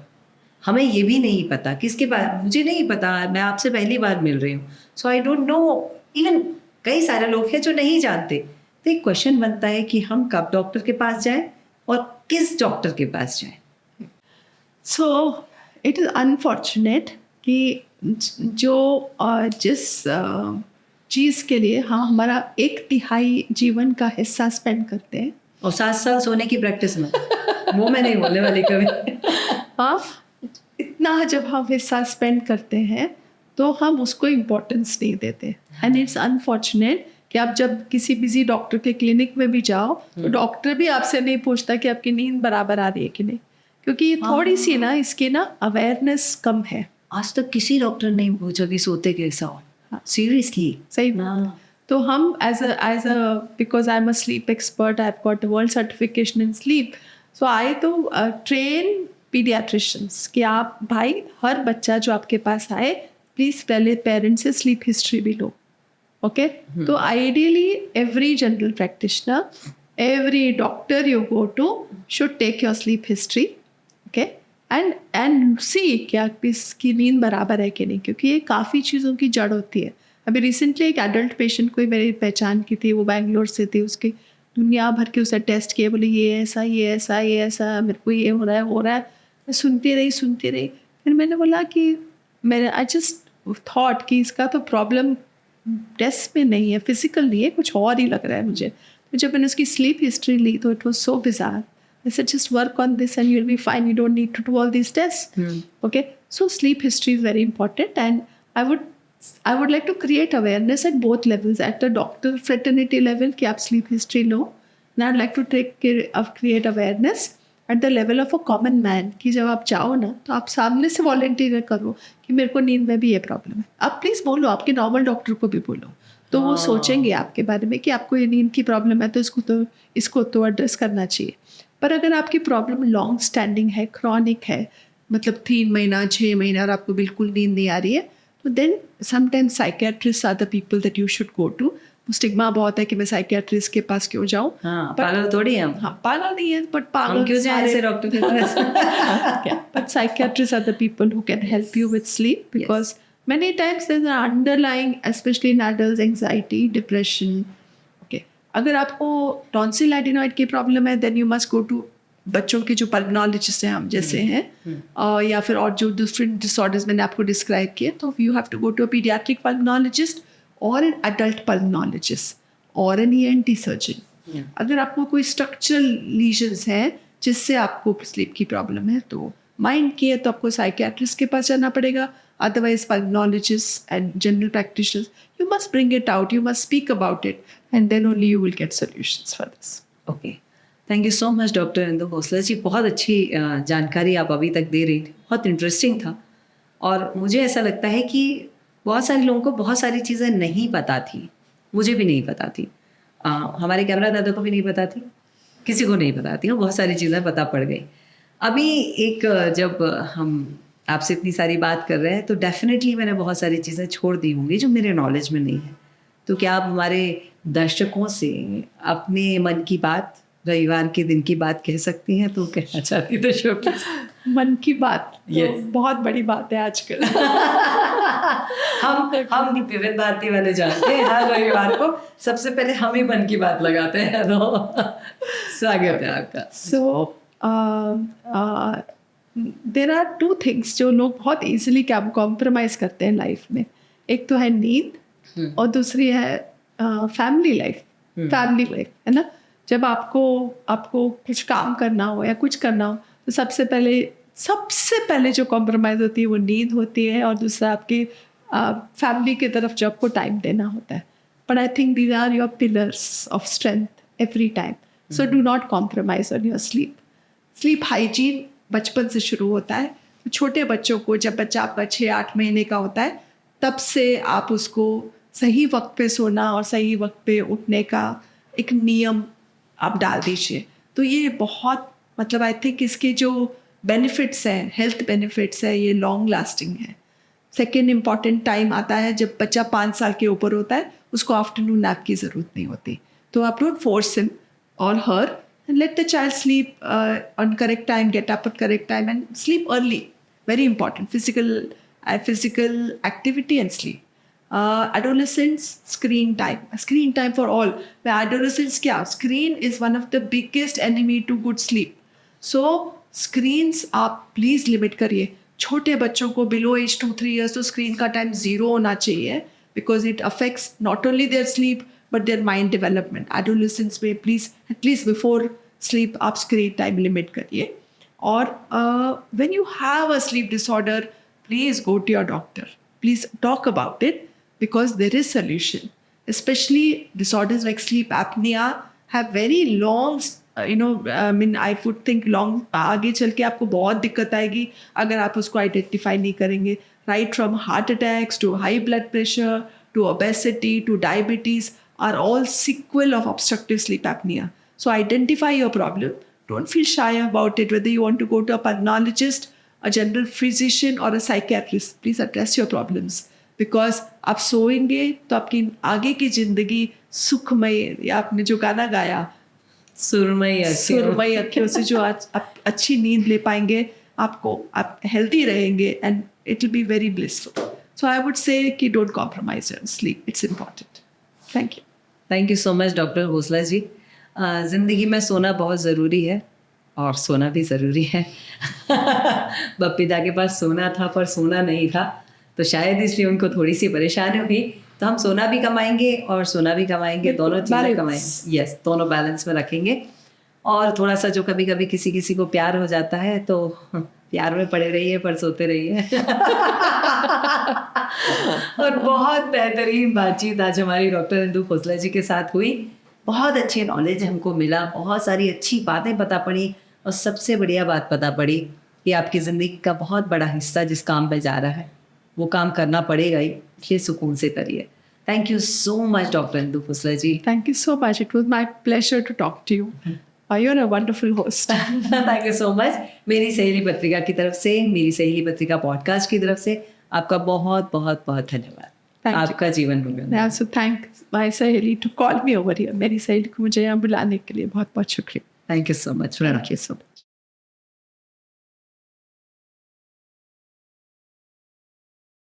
हमें ये भी नहीं पता किसके पास. मुझे नहीं पता, मैं आपसे पहली बार मिल रही हूँ, सो आई डोंट नो. इवन कई सारे लोग हैं जो नहीं जानते. तो एक क्वेश्चन बनता है कि हम कब डॉक्टर के पास जाएं और किस डॉक्टर के पास जाएं. सो इट इज़ अनफॉर्चुनेट कि जिस चीज़ के लिए हम हमारा 1/3 जीवन का हिस्सा स्पेंड करते हैं, और 7 साल सोने की प्रैक्टिस में वो मैं नहीं बोलने वाली कभी. हाँ, इतना जब हम हिस्सा स्पेंड करते हैं तो हम उसको इम्पोर्टेंस नहीं देते. एंड इट्स अनफॉर्चुनेट कि आप जब किसी बिजी डॉक्टर के क्लिनिक में भी जाओ तो डॉक्टर भी आपसे नहीं पूछता कि आपकी नींद बराबर आ रही है कि नहीं, क्योंकि थोड़ी सी ना इसकी ना अवेयरनेस कम है. आज तक किसी डॉक्टर नहीं पूछा कि सोते कैसा हो. सीरियसली. सही. तो हम as a because I am a sleep expert, I have got world certification in sleep, so I तो ट्रेन पीडियाट्रिशियंस कि आप भाई हर बच्चा जो आपके पास आए, प्लीज़ पहले पेरेंट्स से स्लीप हिस्ट्री भी लो. ओके. तो ideally every general practitioner, every doctor you go to should take your sleep history. Okay. And see क्या इसकी नींद बराबर है कि नहीं, क्योंकि ये काफ़ी चीज़ों की जड़ होती है. अभी रिसेंटली एक एडल्ट पेशेंट कोई मेरी पहचान की थी, वो बैंगलोर से थी. उसकी दुनिया भर के उसे टेस्ट किए, बोले ये ऐसा, मेरे को ये हो रहा है. मैं सुनती रही. फिर मैंने बोला कि आई जस्ट थॉट कि इसका तो प्रॉब्लम डेस्क में नहीं है, फिजिकल नहीं है, कुछ और ही लग रहा है मुझे। तो जब मैंने उसकी स्लीप हिस्ट्री ली तो it was so bizarre. I said just work on this and you'll be fine. You don't need to do all these tests. Okay, so sleep history is very important, and I would like to create awareness at both levels, at the doctor fraternity level कि आप sleep history low, and I'd like to create awareness at the level of a common man कि जब आप जाओ ना तो आप सामने से वॉलंटियर करो कि मेरे को नींद में भी ये प्रॉब्लम है। आप प्लीज़ बोलो, आपके नॉर्मल डॉक्टर को भी बोलो, तो वो सोचेंगे आपके बारे में कि आपको ये नींद की प्रॉब्लम है तो इसको तो एड्रेस करना चाहिए। पर अगर आपकी प्रॉब्लम लॉन्ग स्टैंडिंग है, क्रॉनिक है, मतलब 3 महीना 6 महीना और आपको बिल्कुल नींद नहीं आ रही है, तो then sometimes psychiatrist are the people that you should go to. Stigma बहुत है कि मैं साइकियाट्रिस्ट के पास क्यों जाऊँ। पागल थोड़ी हम। हाँ, पागल नहीं है, बट पागल क्यों जाए ऐसे डॉक्टर के पास? But psychiatrist are the people who can help you with sleep, because many times there's an underlying, especially in adults, anxiety, depression. Okay, अगर आपको टॉन्सिल एडिनॉइड की प्रॉब्लम है then you must go to बच्चों के जो पल्मोनोलॉजिस्ट हैं, हम जैसे हैं, या फिर और जो डिफरेंट डिसऑर्डर्स मैंने आपको डिस्क्राइब किए, तो you have to go to a paediatric pulmonologist और एन अडल्ट पल्मोनोलॉजिस्ट और एन ENT सर्जन। अगर आपको कोई स्ट्रक्चरल लीजन्स हैं जिससे आपको स्लीप की प्रॉब्लम है, तो माइंड की है तो आपको साइकियाट्रिस्ट के पास जाना पड़ेगा। Otherwise, pulmonologists and general practitioners, you must bring it out, you must speak about it, and then only you will get solutions for this. Okay. Thank you so much, Dr. Indu Khosla जी। बहुत अच्छी जानकारी आप अभी तक दे रही थी, बहुत इंटरेस्टिंग था। और मुझे ऐसा लगता है कि बहुत सारे लोगों को बहुत सारी चीज़ें नहीं पता थी, मुझे भी नहीं पता थी, हमारे कैमरा दादा को भी नहीं पता थी, किसी को नहीं पता थी, बहुत सारी चीज़ें पता पड़ गई। अभी एक जब हम आपसे इतनी सारी बात कर रहे हैं तो डेफिनेटली मैंने बहुत सारी चीज़ें छोड़ दी होंगी जो मेरे नॉलेज में नहीं है। तो क्या आप हमारे दर्शकों से अपने मन की बात, रविवार के दिन की बात कह सकती हैं? तो कहना चाहती तो शो मन की बात तो बहुत बड़ी बात है आजकल। हम विविध भारती वाले जानते हैं, हर रविवार को सबसे पहले हम ही मन की बात लगाते हैं। तो स्वागत है आपका। सो देर आर 2 थिंग्स जो लोग बहुत ईजिली कॉम्प्रोमाइज़ करते हैं लाइफ में। एक तो है नींद और दूसरी है फैमिली लाइफ। है ना, जब आपको कुछ काम करना हो या कुछ करना हो तो सबसे पहले जो कॉम्प्रोमाइज़ होती है वो नींद होती है, और दूसरा आपकी फैमिली की तरफ जो आपको टाइम देना होता है। But I think these are your pillars of strength every time, so do not compromise on your sleep. Sleep hygiene बचपन से शुरू होता है। छोटे बच्चों को, जब बच्चा आपका 6-8 महीने का होता है, तब से आप उसको सही वक्त पे सोना और सही वक्त पे उठने का एक नियम आप डाल दीजिए। तो ये बहुत, मतलब आई थिंक इसके जो बेनिफिट्स हैं, हेल्थ बेनिफिट्स है, ये लॉन्ग लास्टिंग है। सेकेंड इम्पॉर्टेंट टाइम आता है जब बच्चा 5 साल के ऊपर होता है, उसको आफ्टरनून नैप की ज़रूरत नहीं होती। तो आप डोंट फोर्स हिम और हर, and let the child sleep on correct time, get up at correct time and sleep early. Very important. Physical activity and sleep. Adolescents, screen time for all. The adolescents screen is one of the biggest enemy to good sleep. So screens आप please limit करिए। छोटे बच्चों को below age 2-3 years तो screen का time 0 होना चाहिए, because it affects not only their sleep but their mind development. Adolescents में please at least before sleep आप screen time limit करिए। और when you have a sleep disorder, please go to your doctor. Please talk about it, because there is solution. Especially disorders like sleep apnea have very long, I would think long, आगे चल के आपको बहुत दिक्कत आएगी अगर आप उसको आइडेंटिफाई नहीं करेंगे। Right from heart attacks to high blood pressure to obesity to diabetes are all sequel of obstructive sleep apnea. So identify your problem. Don't feel shy about it. Whether you want to go to a pulmonologist, a general physician or a psychiatrist, please address your problems. Because आप सोएंगे तो आपकी आगे की ज़िंदगी सुखमय, या आपने जो गाना गाया सुरमई अखियों से जो आज आप अच्छी नींद ले पाएंगे, आप हेल्दी रहेंगे, and it will be very blissful. So I would say कि don't compromise your sleep. It's important. Thank you. Thank you so much, Dr. Khosla जी। ज़िंदगी में सोना बहुत ज़रूरी है और सोना भी ज़रूरी है। बप्पीदा के पास सोना था पर सोना नहीं था, तो शायद इसलिए उनको थोड़ी सी परेशानी हुई तो हम सोना भी कमाएंगे और सोना भी कमाएंगे, बिल्कुल, दोनों चीज़ें balance. कमाएंगे। यस, दोनों बैलेंस में रखेंगे। और थोड़ा सा जो कभी कभी किसी किसी को प्यार हो जाता है तो प्यार में पड़े रहिए पर सोते रहिए। और बहुत बेहतरीन बातचीत आज हमारी डॉक्टर इंदु खोसला जी के साथ हुई। बहुत अच्छे नॉलेज हमको मिला, बहुत सारी अच्छी बातें पता पड़ी, और सबसे बढ़िया बात पता पड़ी कि आपकी ज़िंदगी का बहुत बड़ा हिस्सा जिस काम पे जा रहा है वो काम करना पड़ेगा ही, ये सुकून से करिए। Thank you so much doctor Indu Khosla ji. Thank you so much. It was my pleasure to talk to you. You're a wonderful host. Thank you so much. मेरी सहेली पत्रिका की तरफ से, मेरी सहेली पत्रिका पॉडकास्ट की तरफ से आपका बहुत बहुत बहुत धन्यवाद। Thank you. आपका जीवन I भूगन। also thank my सहेली to call me over here. मेरी सहेली को मुझे यहाँ बुलाने के लिए बहुत बहुत शुक्रिया। Thank you so much. Thank you so much.